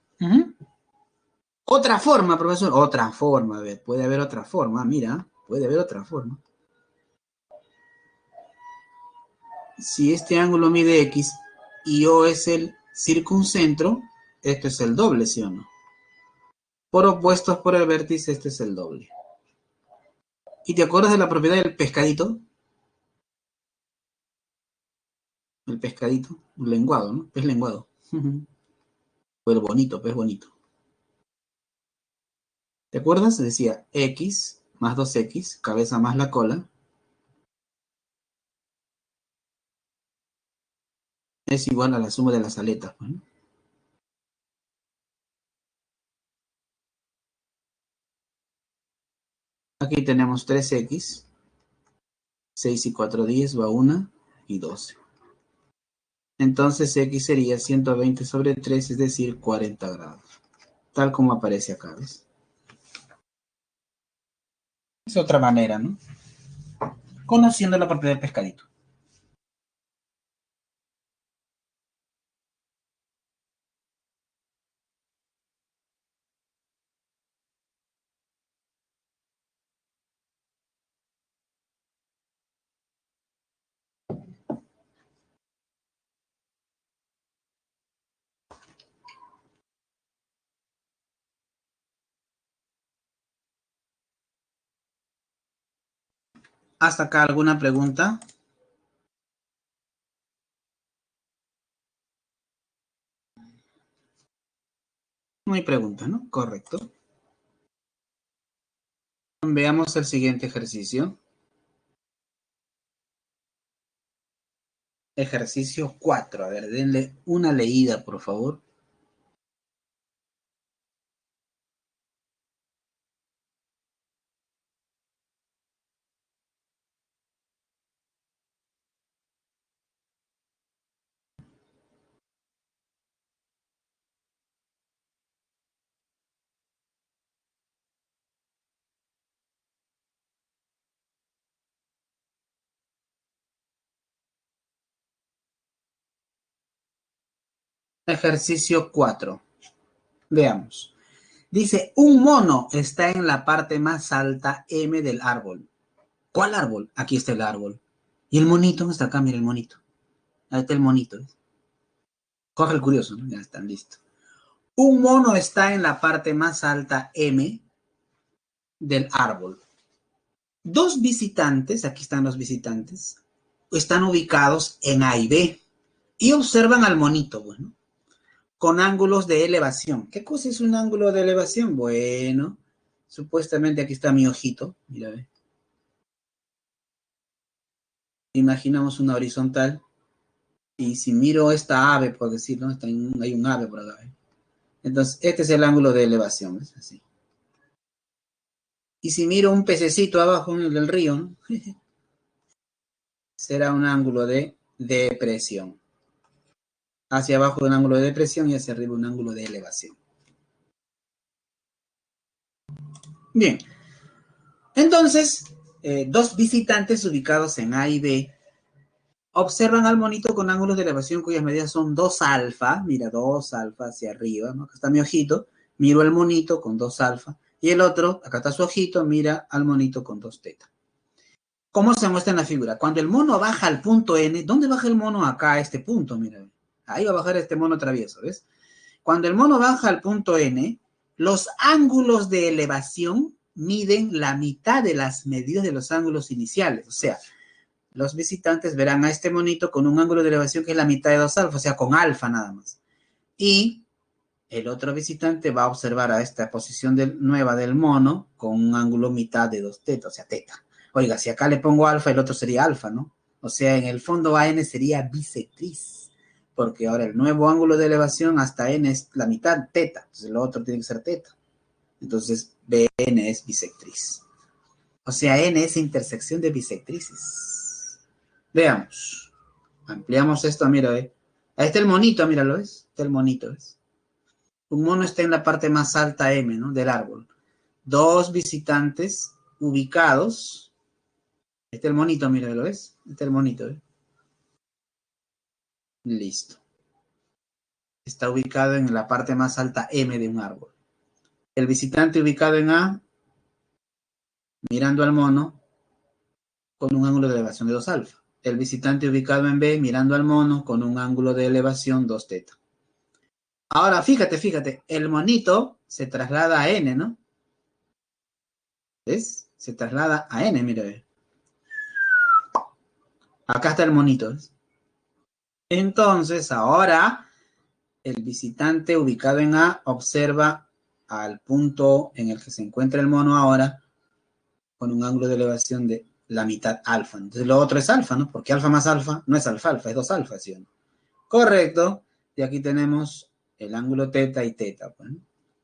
Otra forma, profesor. Otra forma, a ver, puede haber otra forma. Mira, puede haber otra forma. Si este ángulo mide X y O es el circuncentro, esto es el doble, ¿sí o no? Por opuestos por el vértice, este es el doble. ¿Y te acuerdas de la propiedad del pescadito? El pescadito, un lenguado, ¿no? Pez lenguado. O el bonito, pez bonito. ¿Te acuerdas? Decía X más 2X, cabeza más la cola, es igual a la suma de las aletas, ¿no? Aquí tenemos 3X, 6 y 4, 10, va 1 y 12. Entonces X sería 120 sobre 3, es decir, 40 grados. Tal como aparece acá, ¿ves? Es otra manera, ¿no? Conociendo la propiedad del pescadito. ¿Hasta acá alguna pregunta? No hay pregunta, ¿no? Correcto. Veamos el siguiente ejercicio. Ejercicio 4. A ver, denle una leída, por favor. Ejercicio 4. Veamos. Dice, un mono está en la parte más alta M del árbol. ¿Cuál árbol? Aquí está el árbol. ¿Y el monito? ¿Dónde está acá? Mira el monito. Ahí está el monito. Corre el curioso, ¿no? Ya está, listo. Un mono está en la parte más alta M del árbol. Dos visitantes, aquí están los visitantes, están ubicados en A y B y observan al monito, bueno, con ángulos de elevación. ¿Qué cosa es un ángulo de elevación? Bueno, supuestamente aquí está mi ojito, mira, ve. Imaginamos una horizontal y si miro esta ave, por decirlo, ¿no? Hay un ave por acá, ¿eh? Entonces, este es el ángulo de elevación, ¿ves? Así. Y si miro un pececito abajo en el río, ¿no? Será un ángulo de depresión. Hacia abajo un ángulo de depresión y hacia arriba un ángulo de elevación. Bien, entonces, dos visitantes ubicados en A y B observan al monito con ángulos de elevación cuyas medidas son 2 alfa, mira, 2 alfa hacia arriba, ¿no? Acá está mi ojito, miro al monito con 2 alfa, y el otro, acá está su ojito, mira al monito con 2 teta. ¿Cómo se muestra en la figura? Cuando el mono baja al punto N, ¿dónde baja el mono? Acá a este punto, mira. Ahí va a bajar este mono travieso, ¿ves? Cuando el mono baja al punto N, los ángulos de elevación miden la mitad de las medidas de los ángulos iniciales. O sea, los visitantes verán a este monito con un ángulo de elevación que es la mitad de 2 alfa, o sea, con alfa nada más. Y el otro visitante va a observar a esta posición nueva del mono con un ángulo mitad de 2 teta, o sea, teta. Oiga, si acá le pongo alfa, el otro sería alfa, ¿no? O sea, en el fondo AN sería bisectriz, porque ahora el nuevo ángulo de elevación hasta N es la mitad teta, entonces lo otro tiene que ser teta. Entonces, BN es bisectriz. O sea, N es intersección de bisectrices. Veamos. Ampliamos esto, mira, ¿eh? Ahí está el monito, míralo, ¿ves? Está el monito, ¿ves? Un mono está en la parte más alta M, ¿no? Del árbol. Dos visitantes ubicados. Este es el monito, mira, ¿lo ves? Este es el monito, ¿eh? Listo. Está ubicado en la parte más alta M de un árbol. El visitante ubicado en A, mirando al mono, con un ángulo de elevación de 2 alfa. El visitante ubicado en B, mirando al mono, con un ángulo de elevación 2 teta. Ahora, fíjate, el monito se traslada a N, ¿no? ¿Ves? Se traslada a N, mira. Acá está el monito, ¿ves? Entonces, ahora, el visitante ubicado en A observa al punto en el que se encuentra el mono ahora con un ángulo de elevación de la mitad alfa. Entonces, lo otro es alfa, ¿no? Porque alfa más alfa no es alfa, alfa, es 2 alfa, ¿sí o no? Correcto. Y aquí tenemos el ángulo teta y teta. Bueno,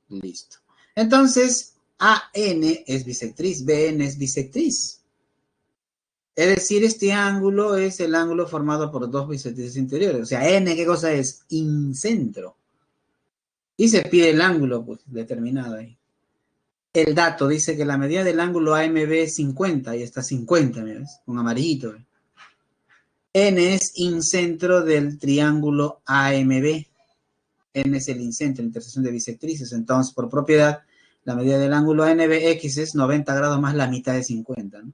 listo. Entonces, AN es bisectriz, BN es bisectriz. Es decir, este ángulo es el ángulo formado por dos bisectrices interiores. O sea, N, ¿qué cosa es? Incentro. Y se pide el ángulo, pues, determinado ahí. El dato dice que la medida del ángulo AMB es 50. Ahí está 50, ¿me ves? Con amarillito. ¿Ves? N es incentro del triángulo AMB. N es el incentro, la intersección de bisectrices. Entonces, por propiedad, la medida del ángulo ANBX es 90 grados más la mitad de 50, ¿no?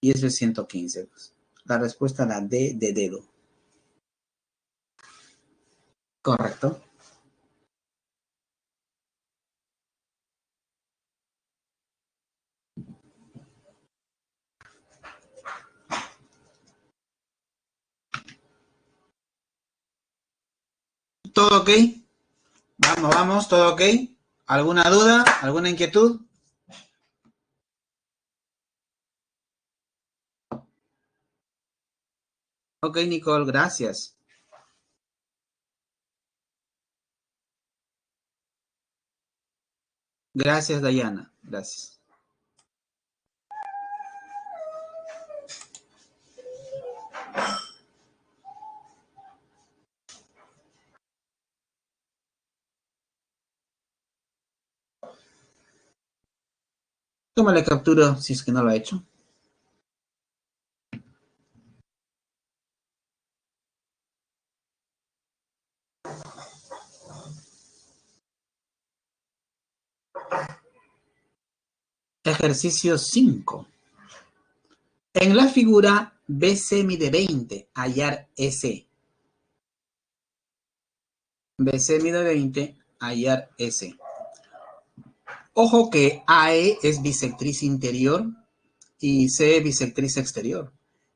Y eso es 115. Pues. La respuesta, la D de dedo. Correcto. ¿Todo ok? Vamos, ¿todo ok? ¿Alguna duda? ¿Alguna inquietud? Ok, Nicole, gracias. Gracias, Dayana. Gracias. Tómale captura si es que no lo ha hecho. Ejercicio 5. En la figura BC mide 20, hallar S. BC mide 20, hallar S. Ojo que AE es bisectriz interior y C bisectriz exterior.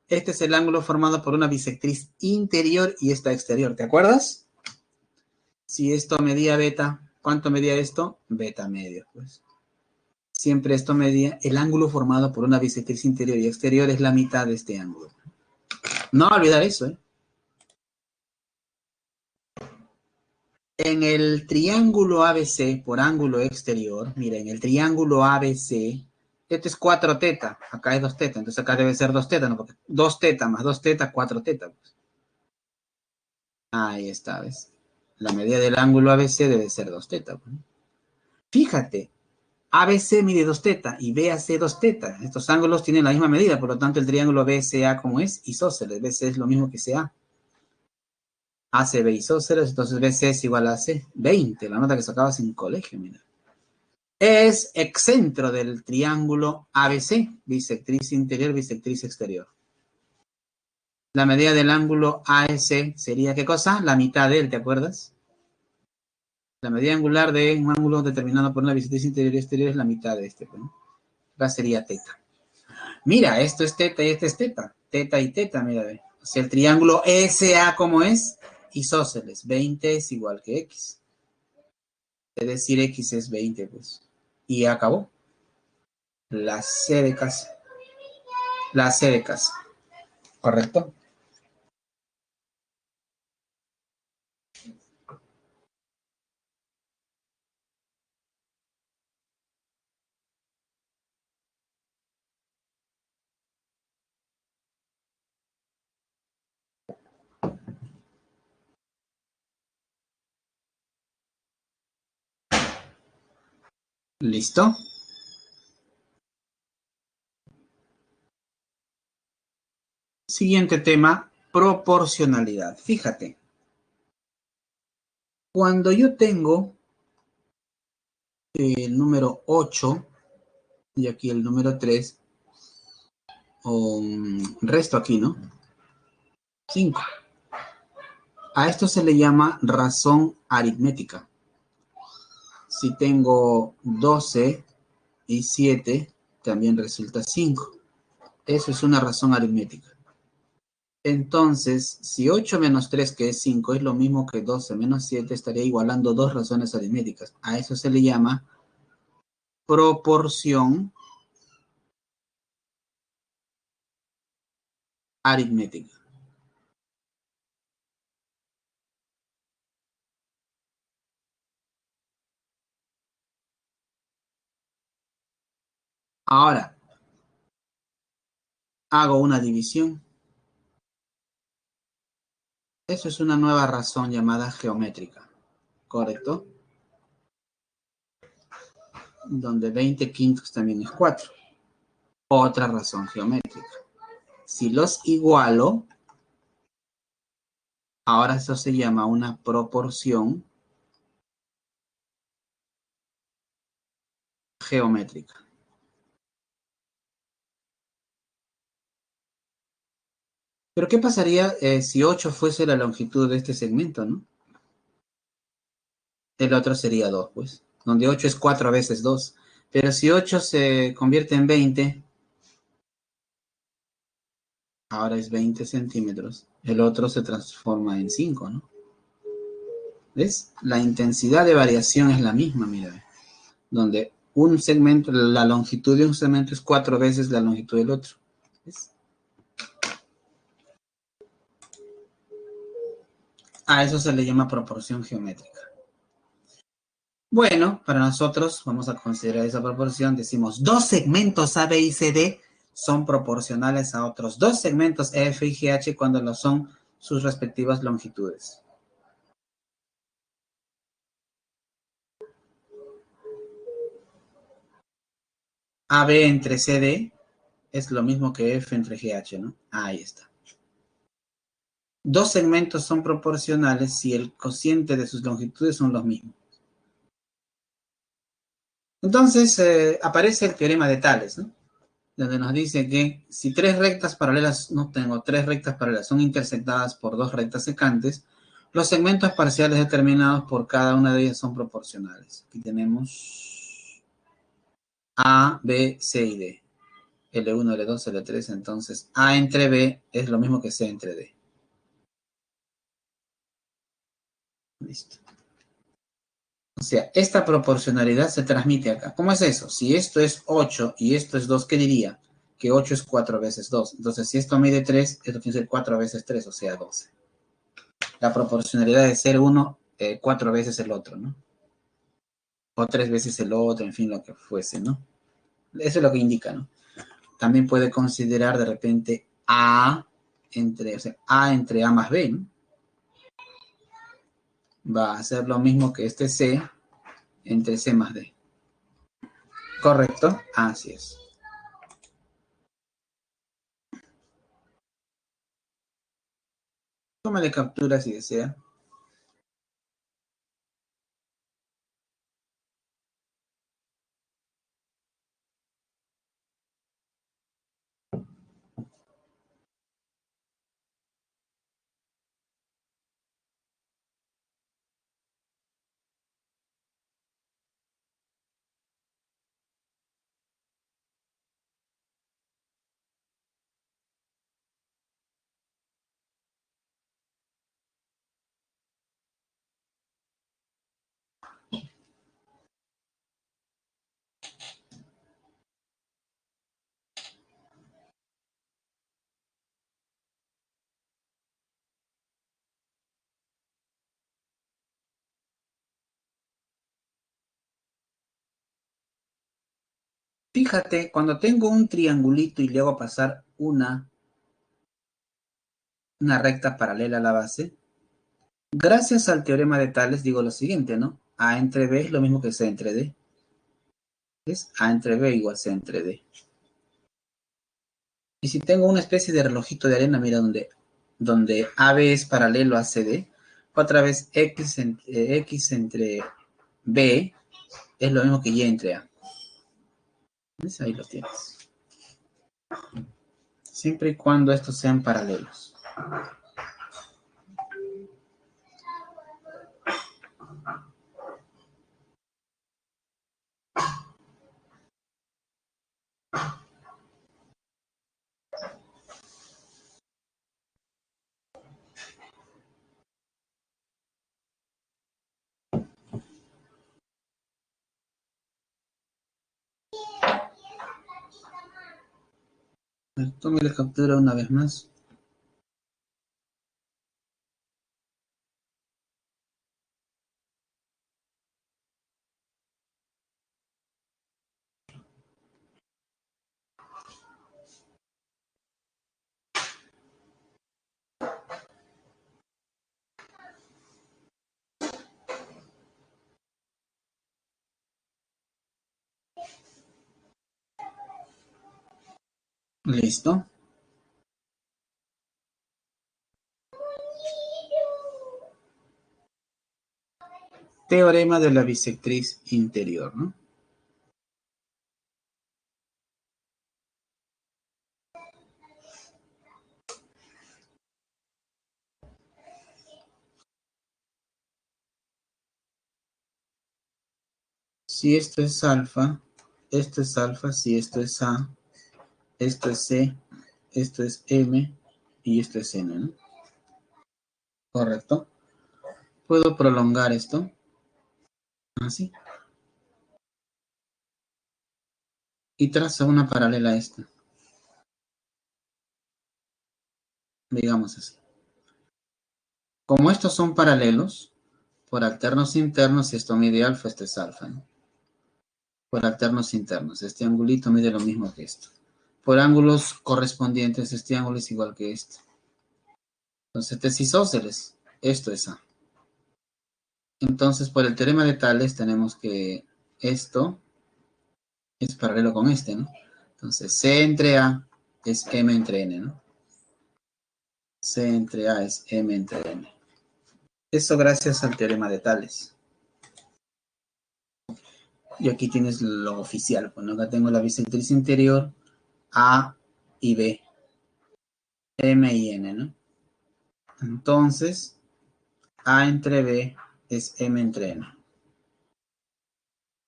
Este es el ángulo formado por una bisectriz interior y esta exterior. ¿Te acuerdas? Si esto medía beta, ¿cuánto medía esto? Beta medio, pues. Siempre esto medía, el ángulo formado por una bisectriz interior y exterior es la mitad de este ángulo. No olvidar eso, ¿eh? En el triángulo ABC por ángulo exterior, mira, en el triángulo ABC, esto es 4 teta, acá es 2 teta, entonces acá debe ser 2 teta, ¿no? Porque 2 teta más 2 teta, 4 teta. Pues. Ahí está, ¿ves? La medida del ángulo ABC debe ser 2 teta. Pues. Fíjate, ABC mide 2 teta y BAC 2 teta. Estos ángulos tienen la misma medida, por lo tanto el triángulo BCA como es isósceles. BC es lo mismo que CA. ACB isósceles, entonces BC es igual a AC. 20, la nota que sacabas en colegio, mira. Es excentro del triángulo ABC, bisectriz interior, bisectriz exterior. La medida del ángulo AS sería, ¿qué cosa? La mitad de él, ¿te acuerdas? La medida angular de un ángulo determinado por una bisectriz interior y exterior es la mitad de este. ¿No? Acá sería teta. Mira, esto es teta y este es teta. Teta y teta, mira. O sea, el triángulo SA, ¿cómo es? Isósceles. 20 es igual que X. Es decir, X es 20, pues. Y acabó. La C de casa. La C de casa. ¿Correcto? ¿Listo? Siguiente tema, proporcionalidad. Fíjate, cuando yo tengo el número 8 y aquí el número 3, o resto aquí, ¿no? 5. A esto se le llama razón aritmética. Si tengo 12 y 7, también resulta 5. Eso es una razón aritmética. Entonces, si 8 menos 3, que es 5, es lo mismo que 12 menos 7, estaría igualando dos razones aritméticas. A eso se le llama proporción aritmética. Ahora, hago una división. Eso es una nueva razón llamada geométrica, ¿correcto? Donde 20 quintos también es 4. Otra razón geométrica. Si los igualo, ahora eso se llama una proporción geométrica. Pero ¿qué pasaría si 8 fuese la longitud de este segmento, no? El otro sería 2, pues. Donde 8 es 4 veces 2. Pero si 8 se convierte en 20, ahora es 20 centímetros. El otro se transforma en 5, ¿no? ¿Ves? La intensidad de variación es la misma, mira. Donde un segmento, la longitud de un segmento es 4 veces la longitud del otro. ¿Ves? A eso se le llama proporción geométrica. Bueno, para nosotros vamos a considerar esa proporción. Decimos dos segmentos A, B y C, D son proporcionales a otros dos segmentos F y GH cuando lo son sus respectivas longitudes. AB entre CD es lo mismo que F entre GH, ¿no? Ahí está. Dos segmentos son proporcionales si el cociente de sus longitudes son los mismos. Entonces, aparece el teorema de Tales, ¿no? Donde nos dice que si tres rectas paralelas, no tengo tres rectas paralelas, son intersectadas por dos rectas secantes, los segmentos parciales determinados por cada una de ellas son proporcionales. Aquí tenemos A, B, C y D. L1, L2, L3, entonces A entre B es lo mismo que C entre D. Listo. O sea, esta proporcionalidad se transmite acá. ¿Cómo es eso? Si esto es 8 y esto es 2, ¿qué diría? Que 8 es 4 veces 2. Entonces, si esto mide 3, esto tiene que ser 4 veces 3, o sea, 12. La proporcionalidad de ser uno, 4 veces el otro, ¿no? O 3 veces el otro, en fin, lo que fuese, ¿no? Eso es lo que indica, ¿no? También puede considerar de repente o sea, A entre A más B, ¿no? Va a ser lo mismo que este C entre C más D. ¿Correcto? Así es. Tómale captura si desea. Fíjate, cuando tengo un triangulito y le hago pasar una recta paralela a la base, gracias al teorema de Tales digo lo siguiente, ¿no? A entre B es lo mismo que C entre D. Es A entre B igual C entre D. Y si tengo una especie de relojito de arena, mira, donde AB es paralelo a CD, otra vez X entre B es lo mismo que Y entre A. ¿Ves? Ahí lo tienes. Siempre y cuando estos sean paralelos. Tome la captura una vez más. Listo. Teorema de la bisectriz interior, ¿no? Si esto es alfa, si esto es A, esto es C, esto es M y esto es N, ¿no? Correcto. Puedo prolongar esto, así, y trazo una paralela a esta, digamos así. Como estos son paralelos, por alternos internos, si esto mide alfa, esto es alfa, ¿no? Por alternos internos, este angulito mide lo mismo que esto. Por ángulos correspondientes, este ángulo es igual que este. Entonces, este es isósceles, esto es A. Entonces, por el teorema de Tales, tenemos que esto es paralelo con este, ¿no? Entonces, C entre A es M entre N, ¿no? C entre A es M entre N. Eso gracias al teorema de Tales. Y aquí tienes lo oficial. Bueno, acá tengo la bisectriz interior A y B, M y N, ¿no? Entonces, A entre B es M entre N.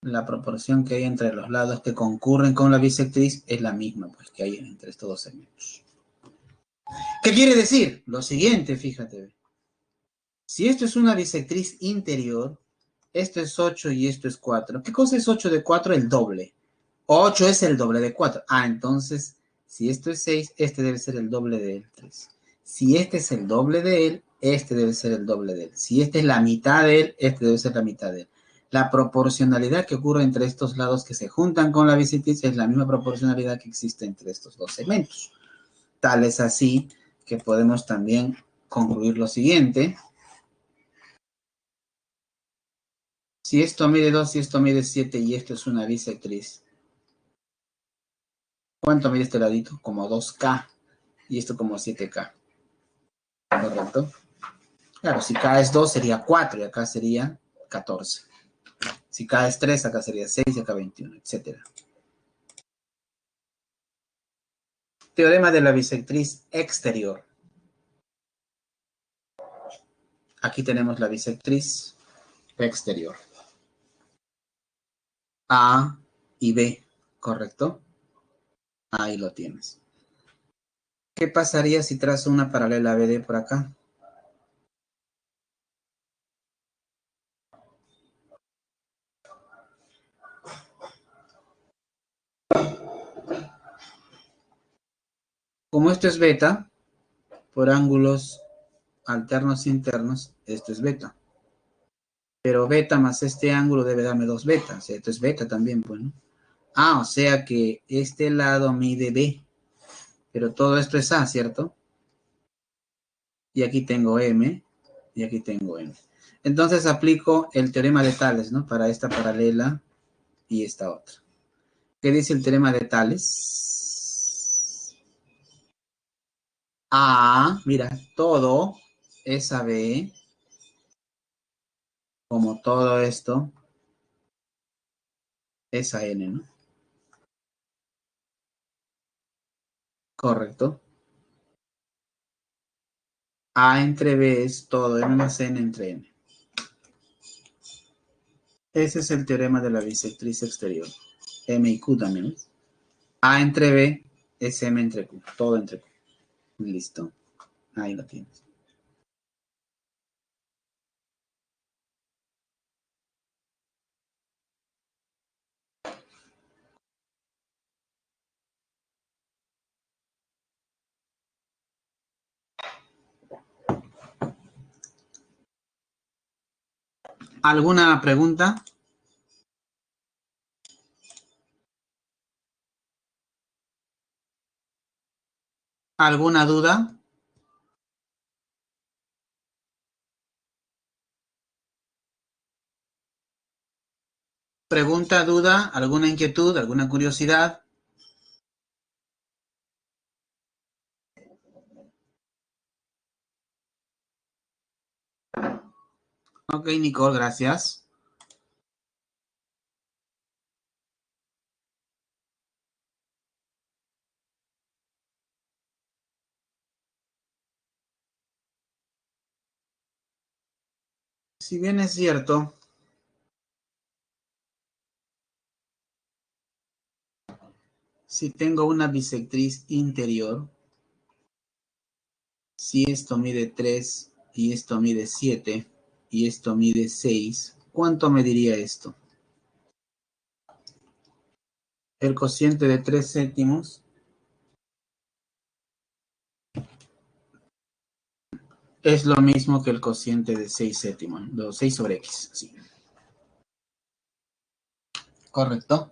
La proporción que hay entre los lados que concurren con la bisectriz es la misma, pues, que hay entre estos dos segmentos. ¿Qué quiere decir? Lo siguiente, fíjate. Si esto es una bisectriz interior, esto es 8 y esto es 4. ¿Qué cosa es 8 de 4? El doble. 8 es el doble de 4. Ah, entonces, si esto es 6, este debe ser el doble de él, 3. Si este es el doble de él, este debe ser el doble de él. Si este es la mitad de él, este debe ser la mitad de él. La proporcionalidad que ocurre entre estos lados que se juntan con la bisectriz es la misma proporcionalidad que existe entre estos dos segmentos. Tal es así que podemos también concluir lo siguiente. Si esto mide 2 y esto mide 7 y esto es una bisectriz, ¿cuánto mide este ladito? Como 2K y esto como 7K. ¿Correcto? Claro, si K es 2 sería 4 y acá sería 14. Si K es 3, acá sería 6 y acá 21, etc. Teorema de la bisectriz exterior. Aquí tenemos la bisectriz exterior. A y B, ¿correcto? Ahí lo tienes. ¿Qué pasaría si trazo una paralela BD por acá? Como esto es beta, por ángulos alternos internos, esto es beta. Pero beta más este ángulo debe darme 2 beta. O sea, esto es beta también, pues, ¿no? Ah, o sea que este lado mide B. Pero todo esto es A, ¿cierto? Y aquí tengo M y aquí tengo N. Entonces aplico el teorema de Tales, ¿no? Para esta paralela y esta otra. ¿Qué dice el teorema de Tales? A, mira, todo es AB, como todo esto es AN, ¿no? Correcto. A entre B es todo M más N entre N. Ese es el teorema de la bisectriz exterior. M y Q también. A entre B es M entre Q. Todo entre Q. Listo. Ahí lo tienes. ¿Alguna pregunta? ¿Alguna duda? ¿Pregunta, duda, alguna inquietud, alguna curiosidad? Ok, Nicole, gracias. Si bien es cierto, si tengo una bisectriz interior, si esto mide 3 y esto mide 7 y esto mide 6, ¿cuánto mediría esto? El cociente de 3 séptimos es lo mismo que el cociente de 6 séptimos, los 6 sobre X. Sí. Correcto.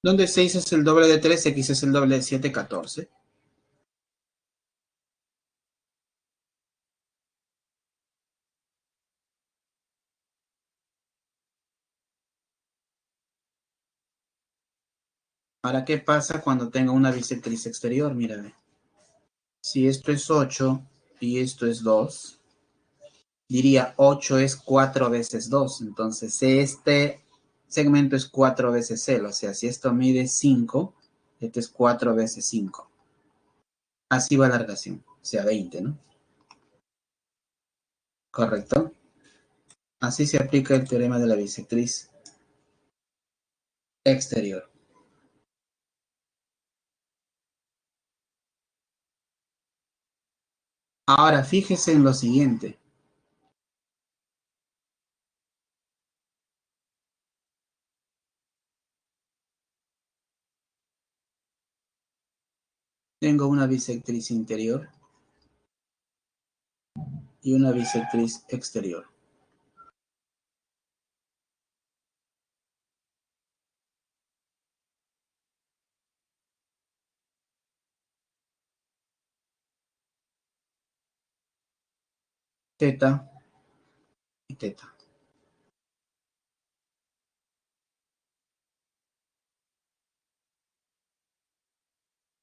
Donde 6 es el doble de 3, X es el doble de 7, 14. Ahora, ¿qué pasa cuando tengo una bisectriz exterior? Mírame. Si esto es 8 y esto es 2, diría 8 es 4 veces 2. Entonces, este segmento es 4 veces L. O sea, si esto mide 5, este es 4 veces 5. Así va la relación. O sea, 20, ¿no? ¿Correcto? Así se aplica el teorema de la bisectriz exterior. Ahora, fíjese en lo siguiente. Tengo una bisectriz interior y una bisectriz exterior. Teta y teta.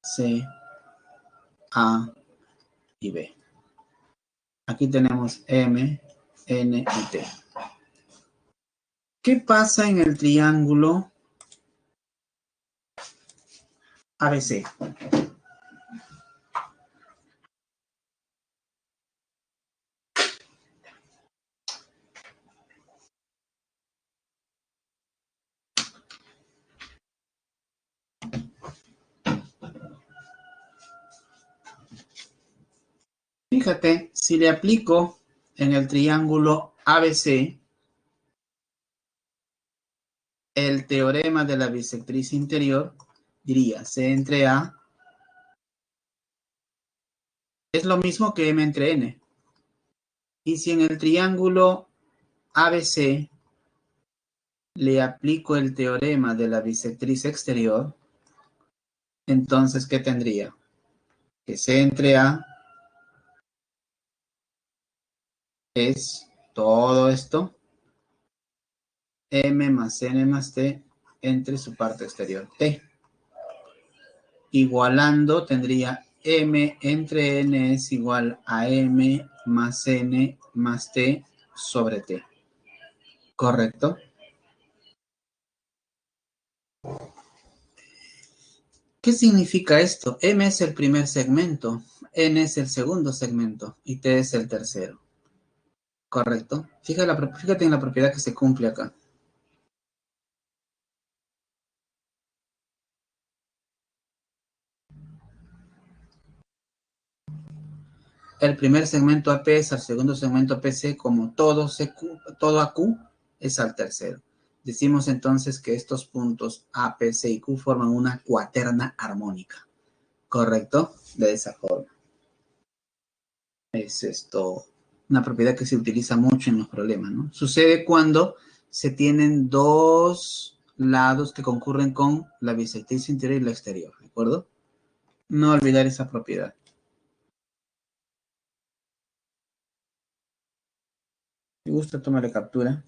C, A y B. Aquí tenemos M, N y T. ¿Qué pasa en el triángulo ABC? Fíjate, si le aplico en el triángulo ABC el teorema de la bisectriz interior, diría C entre A es lo mismo que M entre N. Y si en el triángulo ABC le aplico el teorema de la bisectriz exterior, entonces, ¿qué tendría? Que C entre A es todo esto, M más N más T entre su parte exterior, T. Igualando, tendría M entre N es igual a M más N más T sobre T. ¿Correcto? ¿Qué significa esto? M es el primer segmento, N es el segundo segmento y T es el tercero. ¿Correcto? Fíjate en la propiedad que se cumple acá. El primer segmento AP es al segundo segmento PC, como todo, todo AQ es al tercero. Decimos entonces que estos puntos A, P, C y Q forman una cuaterna armónica. ¿Correcto? De esa forma. Es esto una propiedad que se utiliza mucho en los problemas, ¿no? Sucede cuando se tienen dos lados que concurren con la bisectriz interior y la exterior, ¿de acuerdo? No olvidar esa propiedad. Si gusta, tómale captura.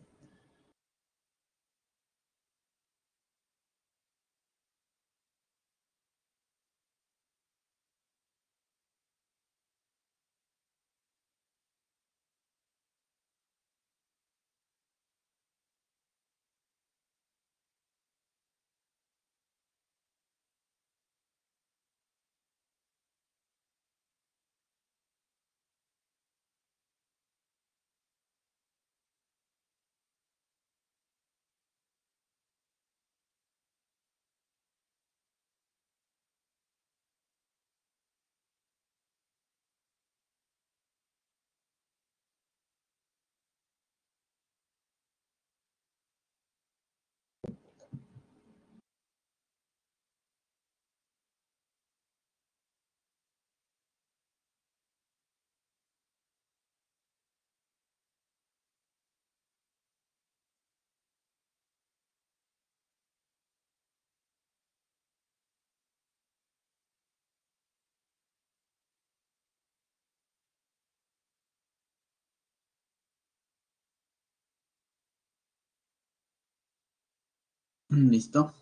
Listo.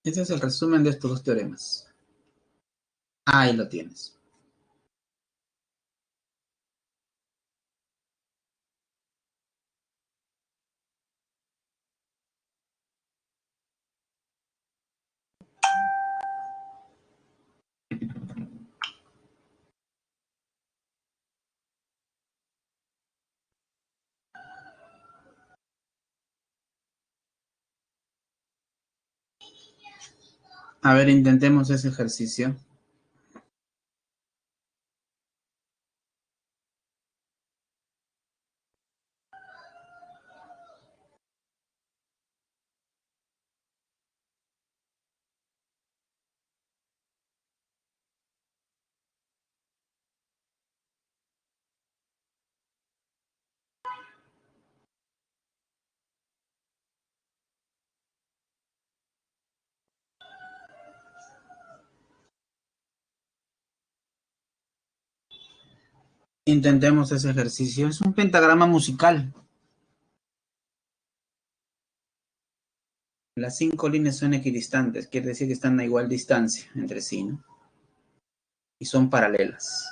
Este es el resumen de estos dos teoremas. Ahí lo tienes. A ver, intentemos ese ejercicio. Intentemos ese ejercicio. Es un pentagrama musical. Las 5 líneas son equidistantes, quiere decir que están a igual distancia entre sí, ¿no? Y son paralelas.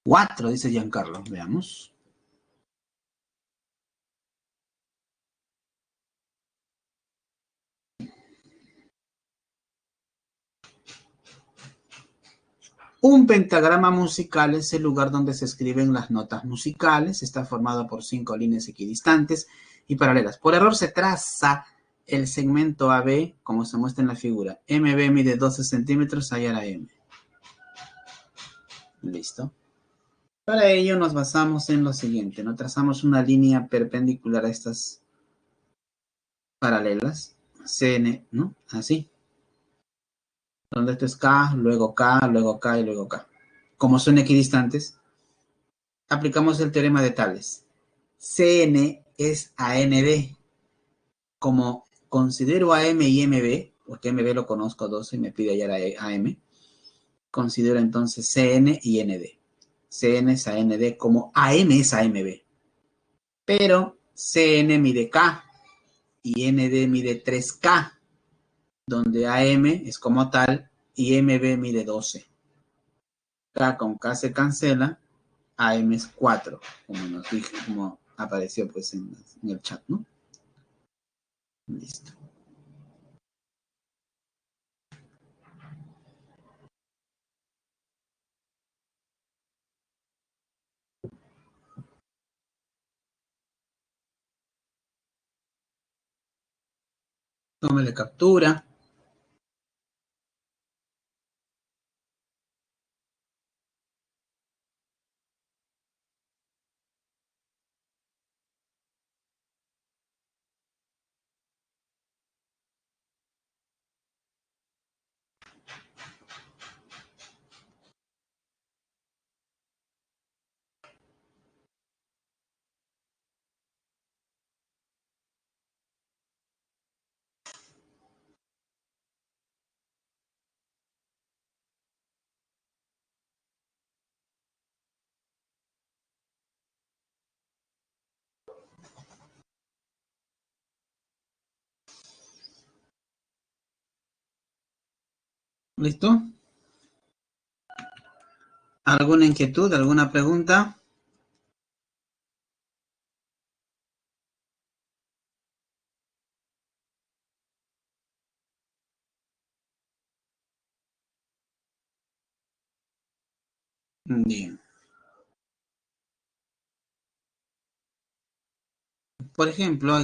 Cuatro, dice Giancarlo. Veamos. Un pentagrama musical es el lugar donde se escriben las notas musicales. Está formado por 5 líneas equidistantes y paralelas. Por error se traza el segmento AB, como se muestra en la figura. MB mide 12 centímetros, hallar a M. Listo. Para ello nos basamos en lo siguiente. Nos trazamos una línea perpendicular a estas paralelas. CN, ¿no? Así. Donde esto es K, luego K, luego K y luego K. Como son equidistantes, aplicamos el teorema de Tales. Cn es ANB. Como considero AM y MB, porque MB lo conozco 12 y me pide hallar AM, considero entonces Cn y ND. Cn es AND como AM es AMB. Pero Cn mide K y ND mide 3K, donde AM es como tal y MB mide 12. K con K se cancela, AM es 4, como nos dije, como apareció pues en el chat, ¿no? Listo. Tómele captura. ¿Listo? ¿Alguna inquietud, alguna pregunta? Bien. Por ejemplo,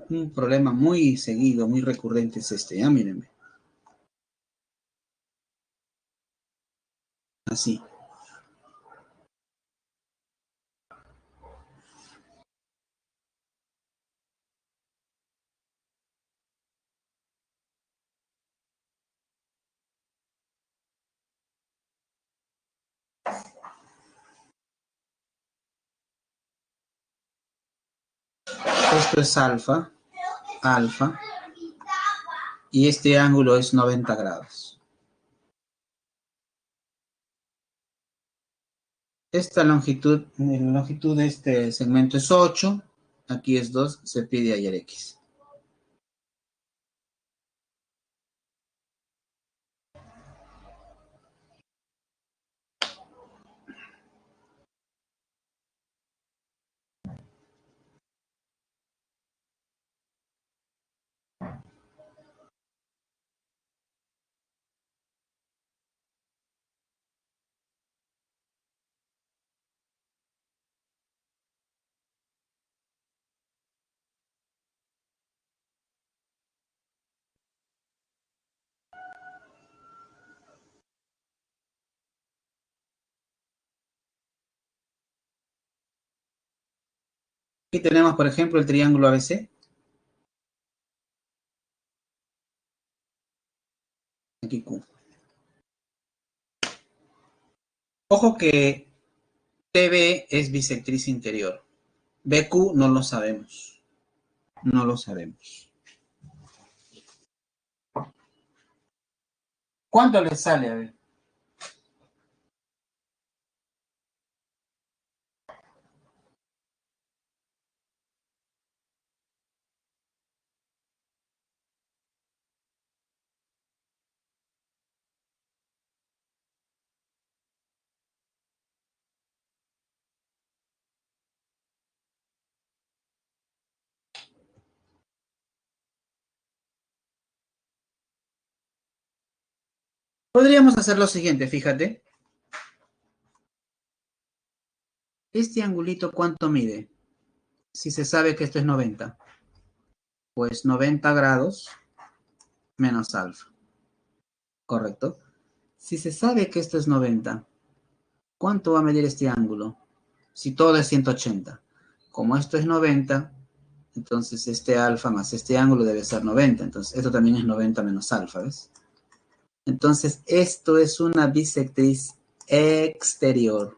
un problema muy seguido, muy recurrente es este, ya mírenme. Así. Esto es alfa, alfa, y este ángulo es 90 grados. Esta longitud, la longitud de este segmento es 8, aquí es 2, se pide hallar X. Aquí tenemos, por ejemplo, el triángulo ABC. Aquí Q. Ojo que TB es bisectriz interior. BQ no lo sabemos. No lo sabemos. ¿Cuánto le sale? A ver. Podríamos hacer lo siguiente, fíjate. Este angulito, ¿cuánto mide? Si se sabe que esto es 90. Pues 90 grados menos alfa. ¿Correcto? Si se sabe que esto es 90, ¿cuánto va a medir este ángulo? Si todo es 180. Como esto es 90, entonces este alfa más este ángulo debe ser 90. Entonces esto también es 90 menos alfa, ¿ves? Entonces esto es una bisectriz exterior.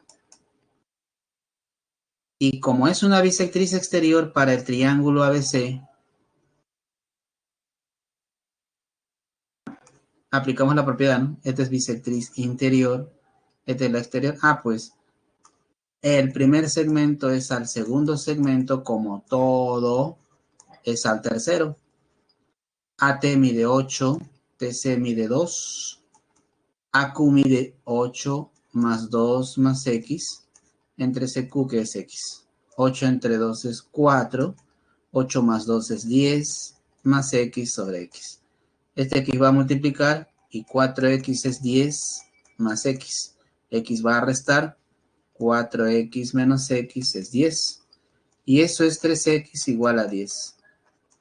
Y como es una bisectriz exterior para el triángulo ABC, aplicamos la propiedad, ¿no? Esta es bisectriz interior, esta es la exterior. Ah, pues el primer segmento es al segundo segmento como todo es al tercero. AT mide 8, TC mide 2, AQ mide 8 más 2 más X, entre CQ que es X. 8 entre 2 es 4, 8 más 2 es 10, más X sobre X. Este X va a multiplicar y 4X es 10 más X. X va a restar, 4X menos X es 10. Y eso es 3X igual a 10.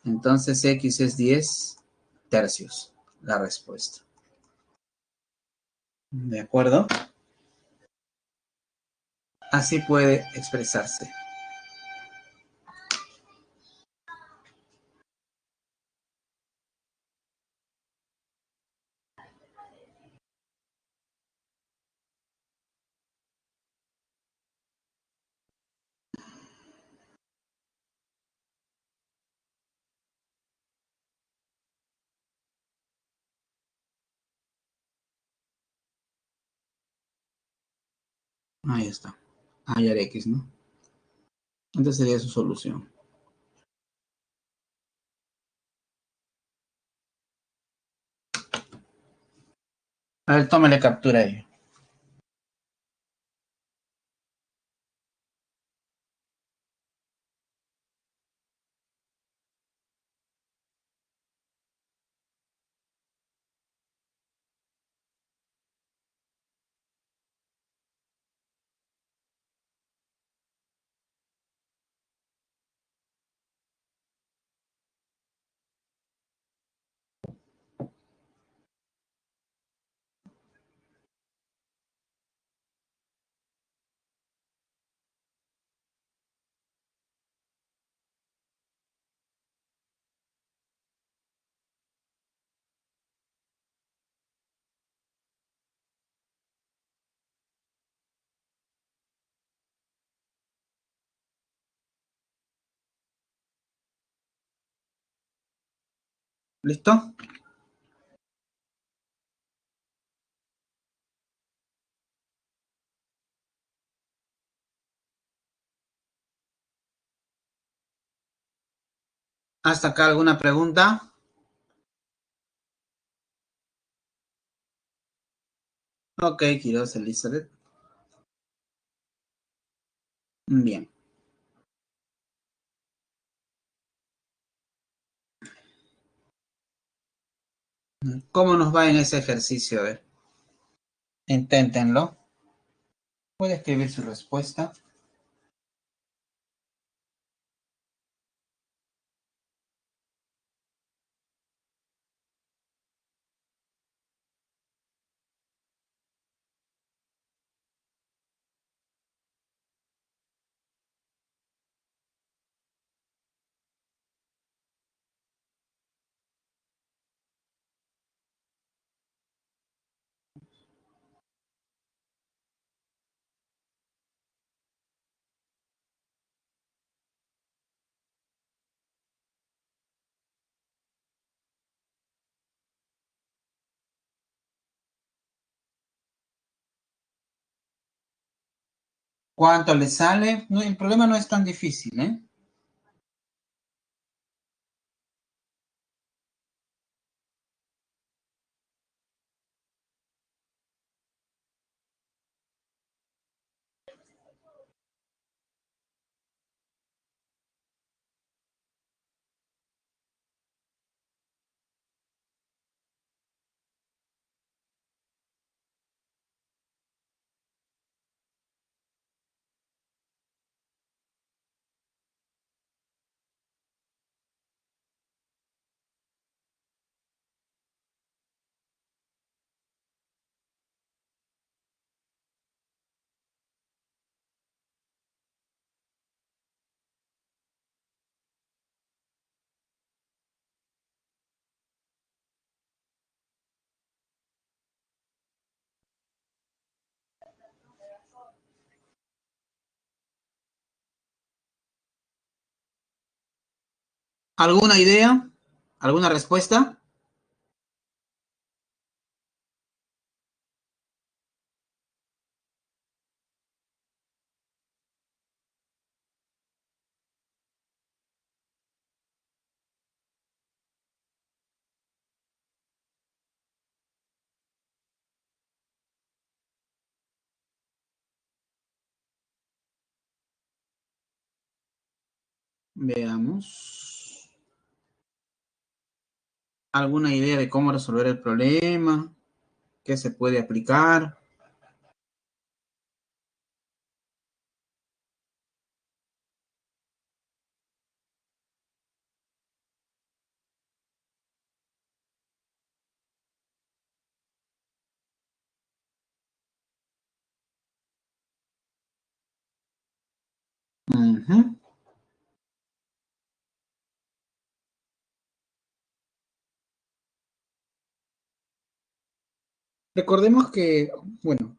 Entonces X es 10 tercios, la respuesta. ¿De acuerdo? Así puede expresarse. Ahí está. Hallar X, ¿no? Entonces sería su solución. A ver, tómale captura ahí. ¿Listo? ¿Hasta acá alguna pregunta? Ok, Quiroz Elizabeth. Bien. ¿Cómo nos va en ese ejercicio? A ver, inténtenlo. Puede escribir su respuesta. ¿Cuánto le sale? No, el problema no es tan difícil, ¿eh? ¿Alguna idea? ¿Alguna respuesta? Veamos. ¿Alguna idea de cómo resolver el problema? ¿Qué se puede aplicar? Ujú. Recordemos que, bueno,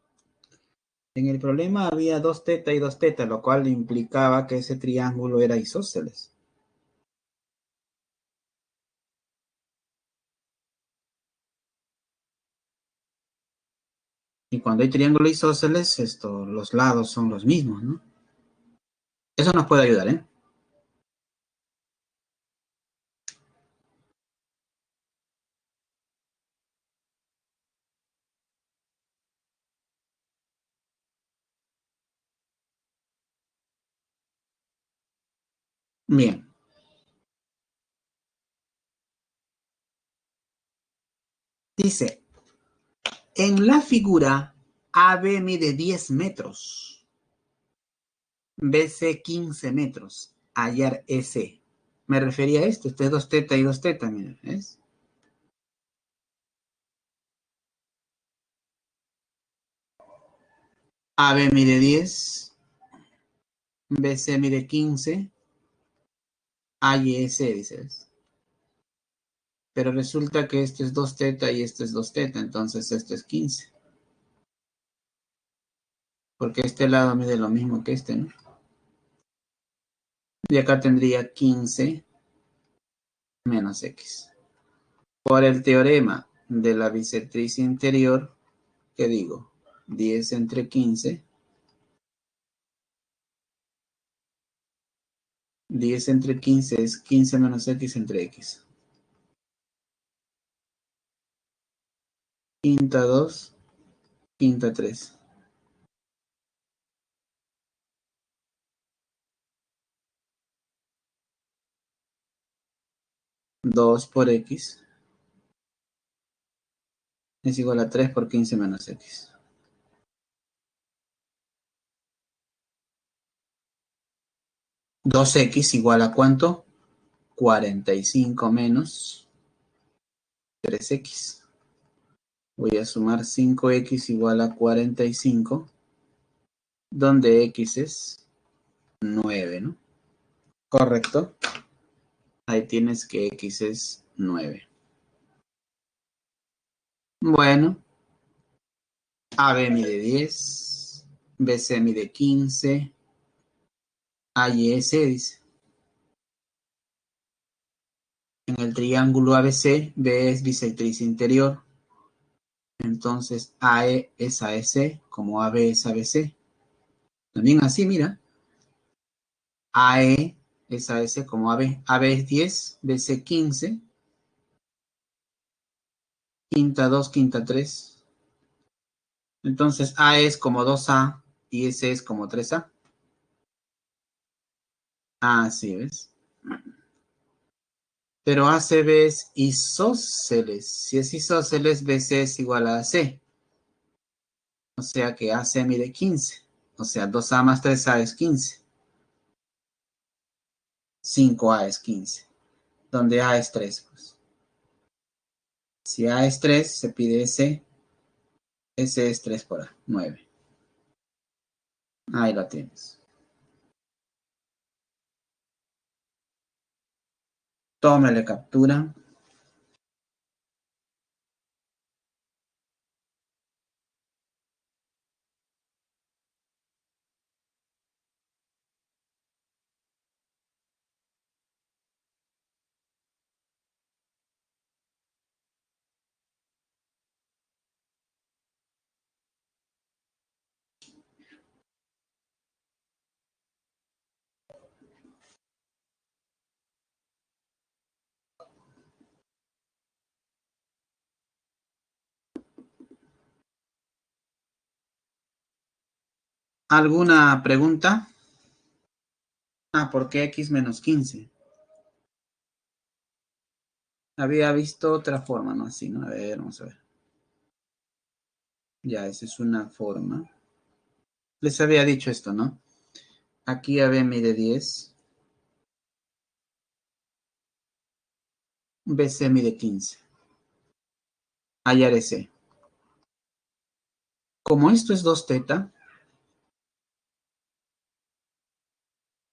en el problema había dos teta y dos teta, lo cual implicaba que ese triángulo era isósceles. Y cuando hay triángulo isósceles, los lados son los mismos, ¿no? Eso nos puede ayudar, ¿eh? Bien. Dice, en la figura, AB mide 10 metros, BC 15 metros, hallar EC. Me refería a esto, este es 2 teta y 2 teta, mira, ¿ves? AB mide 10, BC mide 15, AYS, dices. Pero resulta que esto es 2 teta y esto es 2 teta, entonces esto es 15. Porque este lado mide lo mismo que este, ¿no? Y acá tendría 15 menos X. Por el teorema de la bisectriz interior, ¿qué digo? 10 entre 15. 10 entre 15 es 15 menos X entre X. Quinta 2, quinta 3. 2 por X es igual a 3 por 15 menos X. 2X igual a ¿cuánto? 45 menos 3X. Voy a sumar 5X igual a 45, donde X es 9, ¿no? Correcto. Ahí tienes que X es 9. Bueno, AB mide 10, BC mide 15, AYS dice. En el triángulo ABC, B es bisectriz interior. Entonces AE es AEC, como AB es ABC. También así, mira. AE es AEC como AB. AB es 10, BC 15, quinta 2, quinta 3. Entonces A es como 2A y S es como 3A. Ah, sí, ¿ves? Pero ACB es isósceles. Si es isósceles, BC es igual a AC. O sea que AC mide 15. O sea, 2A más 3A es 15. 5A es 15. Donde A es 3. Pues. Si A es 3, se pide S. S es 3 por A, 9. Ahí lo tienes. Tómale captura. ¿Alguna pregunta? Ah, ¿por qué X menos 15? Había visto otra forma, ¿no? Así, ¿no? A ver, vamos a ver. Ya, esa es una forma. Les había dicho esto, ¿no? Aquí AB mide 10. BC mide 15. Hallar S. Como esto es 2 teta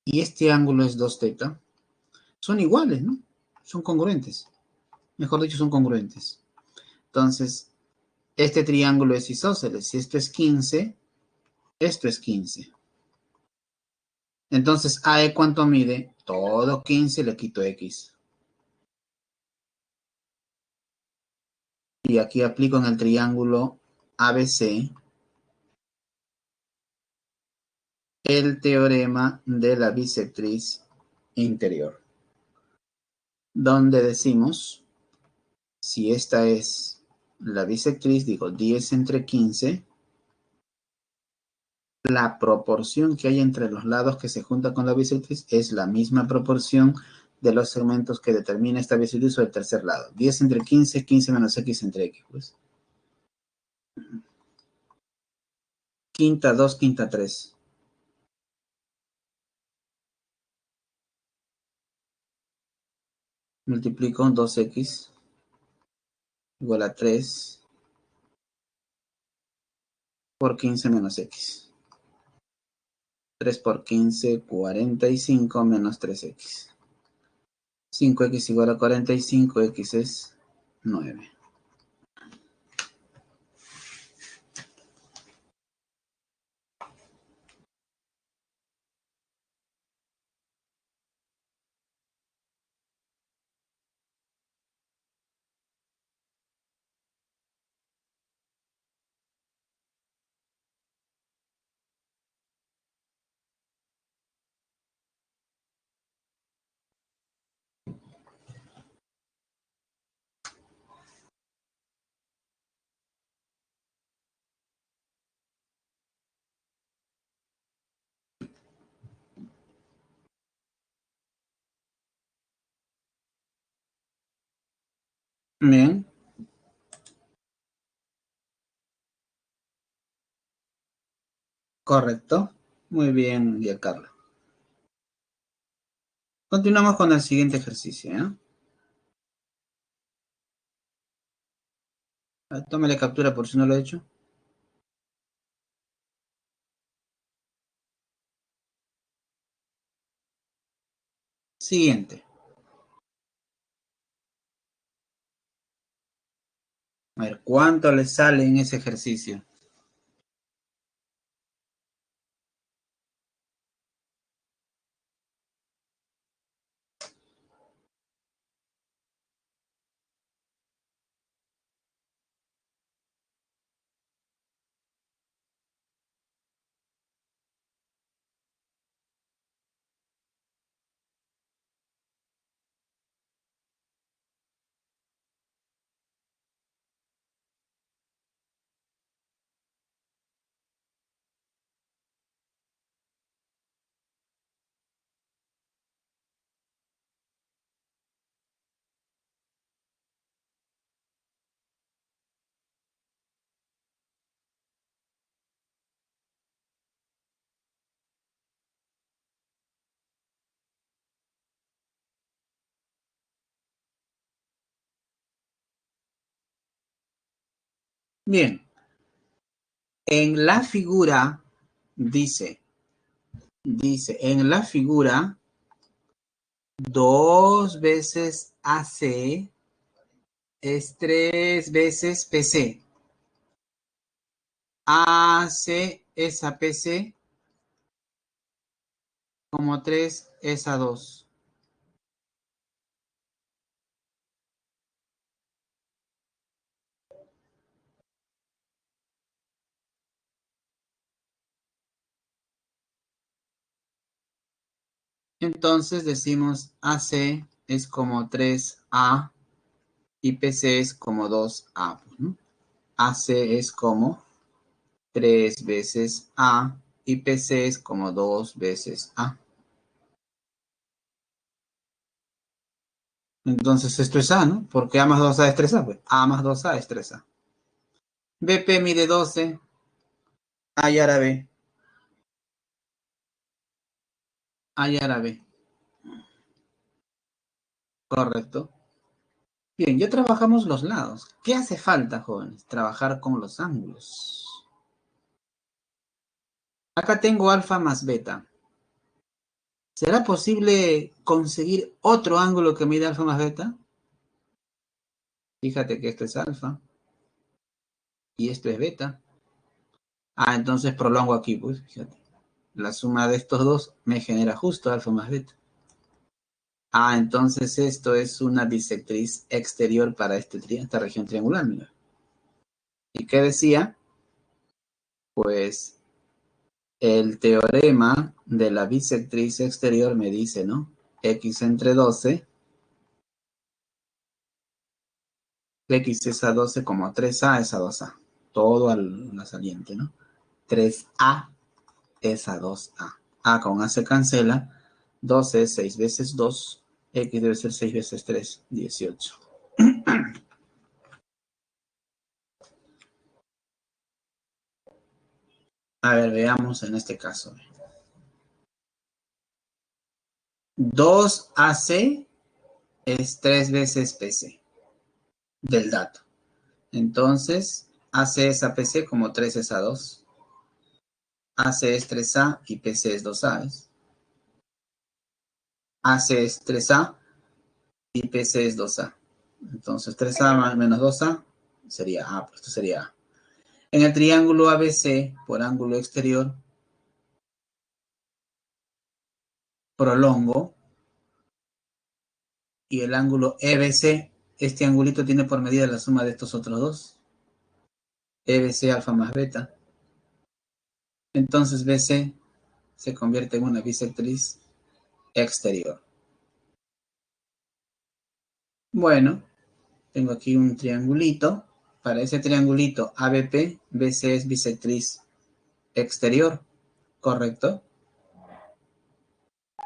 y este ángulo es 2 teta, son iguales, ¿no? Son congruentes. Mejor dicho, son congruentes. Entonces, este triángulo es isósceles. Si esto es 15, esto es 15. Entonces, AE, ¿cuánto mide? Todo 15, le quito X. Y aquí aplico en el triángulo ABC el teorema de la bisectriz interior, donde decimos, si esta es la bisectriz, digo 10 entre 15, la proporción que hay entre los lados que se juntan con la bisectriz es la misma proporción de los segmentos que determina esta bisectriz o el tercer lado. 10 entre 15, 15 menos x entre x, pues. Quinta 2, quinta 3. Multiplico 2x igual a 3 por 15 menos x. 3 por 15, 45 menos 3x. 5x igual a 45, x es 9. Bien, correcto. Muy bien, Giancarlo. Continuamos con el siguiente ejercicio, ¿eh? Tómale captura por si no lo he hecho. Siguiente. A ver, ¿cuánto le sale en ese ejercicio? Bien, en la figura dice, en la figura 2 veces AC es 3 veces PC. AC es a PC como 3 es a 2. Entonces decimos AC es como 3A y PC es como 2A, ¿no? AC es como 3 veces A y PC es como 2 veces A. Entonces esto es A, ¿no? Porque A más 2A es 3A, pues A más 2A es 3A. BP mide 12, A y ahora B. A y ahora B. Correcto. Bien, ya trabajamos los lados. ¿Qué hace falta, jóvenes? Trabajar con los ángulos. Acá tengo alfa más beta. ¿Será posible conseguir otro ángulo que mida alfa más beta? Fíjate que esto es alfa y esto es beta. Ah, entonces prolongo aquí, pues, fíjate. La suma de estos dos me genera justo alfa más beta. Ah, entonces esto es una bisectriz exterior para esta región triangular, mira. ¿Y qué decía? Pues el teorema de la bisectriz exterior me dice, ¿no? X entre 12, X es a 12 como 3A es a 2A. Todo a la saliente, ¿no? 3A es a 2A. A con A se cancela. 2 es 6 veces 2. X debe ser 6 veces 3, 18. A ver, veamos en este caso. 2AC es 3 veces PC del dato. Entonces, AC es a PC como 3 es a 2. AC es 3A y PC es 2A. AC es 3A y PC es 2A. Entonces, 3A más menos 2A sería A, pues esto sería A. En el triángulo ABC, por ángulo exterior, prolongo, y el ángulo EBC, este angulito tiene por medida la suma de estos otros dos. EBC alfa más beta. Entonces BC se convierte en una bisectriz exterior. Bueno, tengo aquí un triangulito. Para ese triangulito ABP, BC es bisectriz exterior, ¿correcto?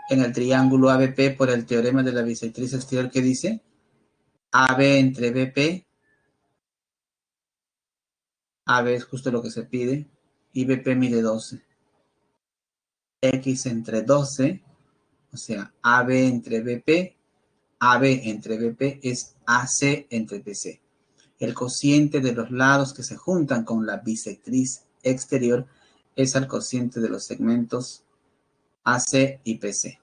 En el triángulo ABP, por el teorema de la bisectriz exterior, ¿qué dice? AB entre BP, AB es justo lo que se pide, y BP mide 12. X entre 12, o sea, AB entre BP, AB entre BP es AC entre BC. El cociente de los lados que se juntan con la bisectriz exterior es el cociente de los segmentos AC y PC.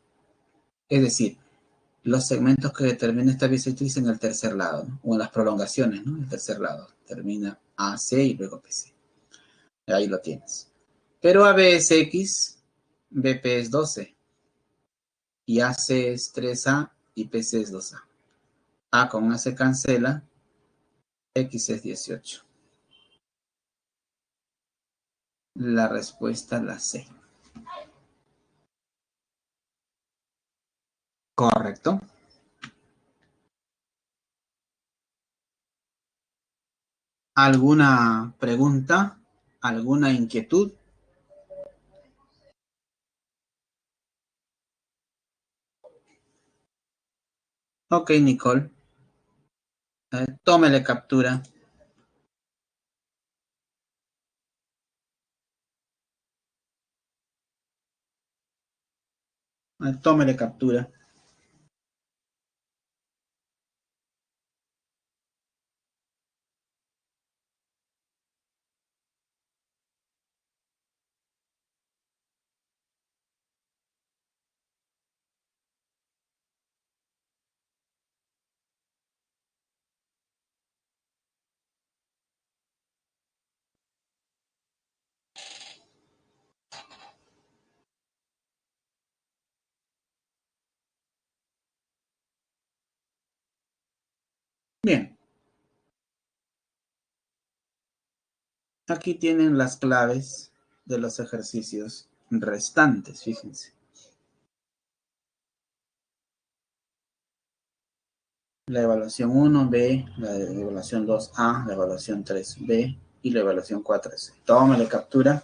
Es decir, los segmentos que determina esta bisectriz en el tercer lado, ¿no? O en las prolongaciones, ¿no? El tercer lado termina AC y luego PC. Ahí lo tienes. Pero AB es X, BP es 12 y AC es 3A y PC es 2A. A con A se cancela, X es 18. La respuesta la C. Correcto. ¿Alguna pregunta? ¿Alguna inquietud? Ok, Nicole. Tómele captura. Tómele captura. Bien. Aquí tienen las claves de los ejercicios restantes, fíjense. La evaluación 1B, la evaluación 2A, la evaluación 3B y la evaluación 4C. Tómale captura.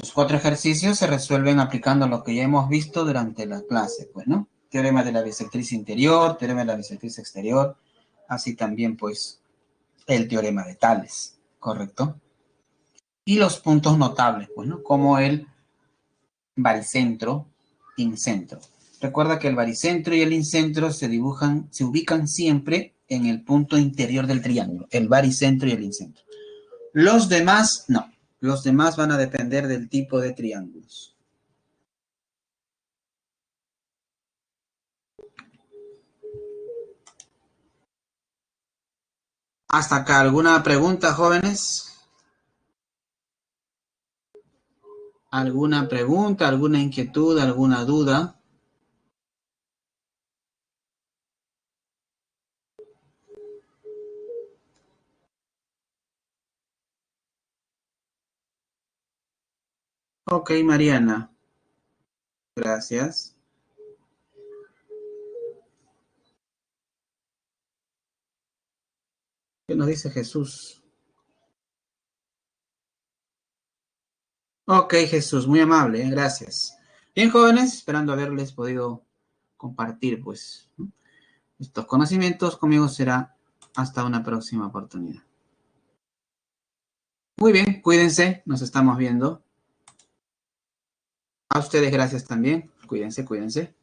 Los 4 ejercicios se resuelven aplicando lo que ya hemos visto durante la clase, pues, ¿no? Teorema de la bisectriz interior, teorema de la bisectriz exterior, así también, pues, el teorema de Tales, ¿correcto? Y los puntos notables, pues, ¿no? Como el baricentro, incentro. Recuerda que el baricentro y el incentro se ubican siempre en el punto interior del triángulo, el baricentro y el incentro. Los demás, no. Los demás van a depender del tipo de triángulos. Hasta acá, ¿alguna pregunta, jóvenes? ¿Alguna pregunta, alguna inquietud, alguna duda? Ok, Mariana, gracias. ¿Qué nos dice Jesús? Ok, Jesús, muy amable, gracias. Bien, jóvenes, esperando haberles podido compartir, pues, ¿no? Estos conocimientos. Conmigo será hasta una próxima oportunidad. Muy bien, cuídense, nos estamos viendo. A ustedes gracias también. Cuídense, cuídense.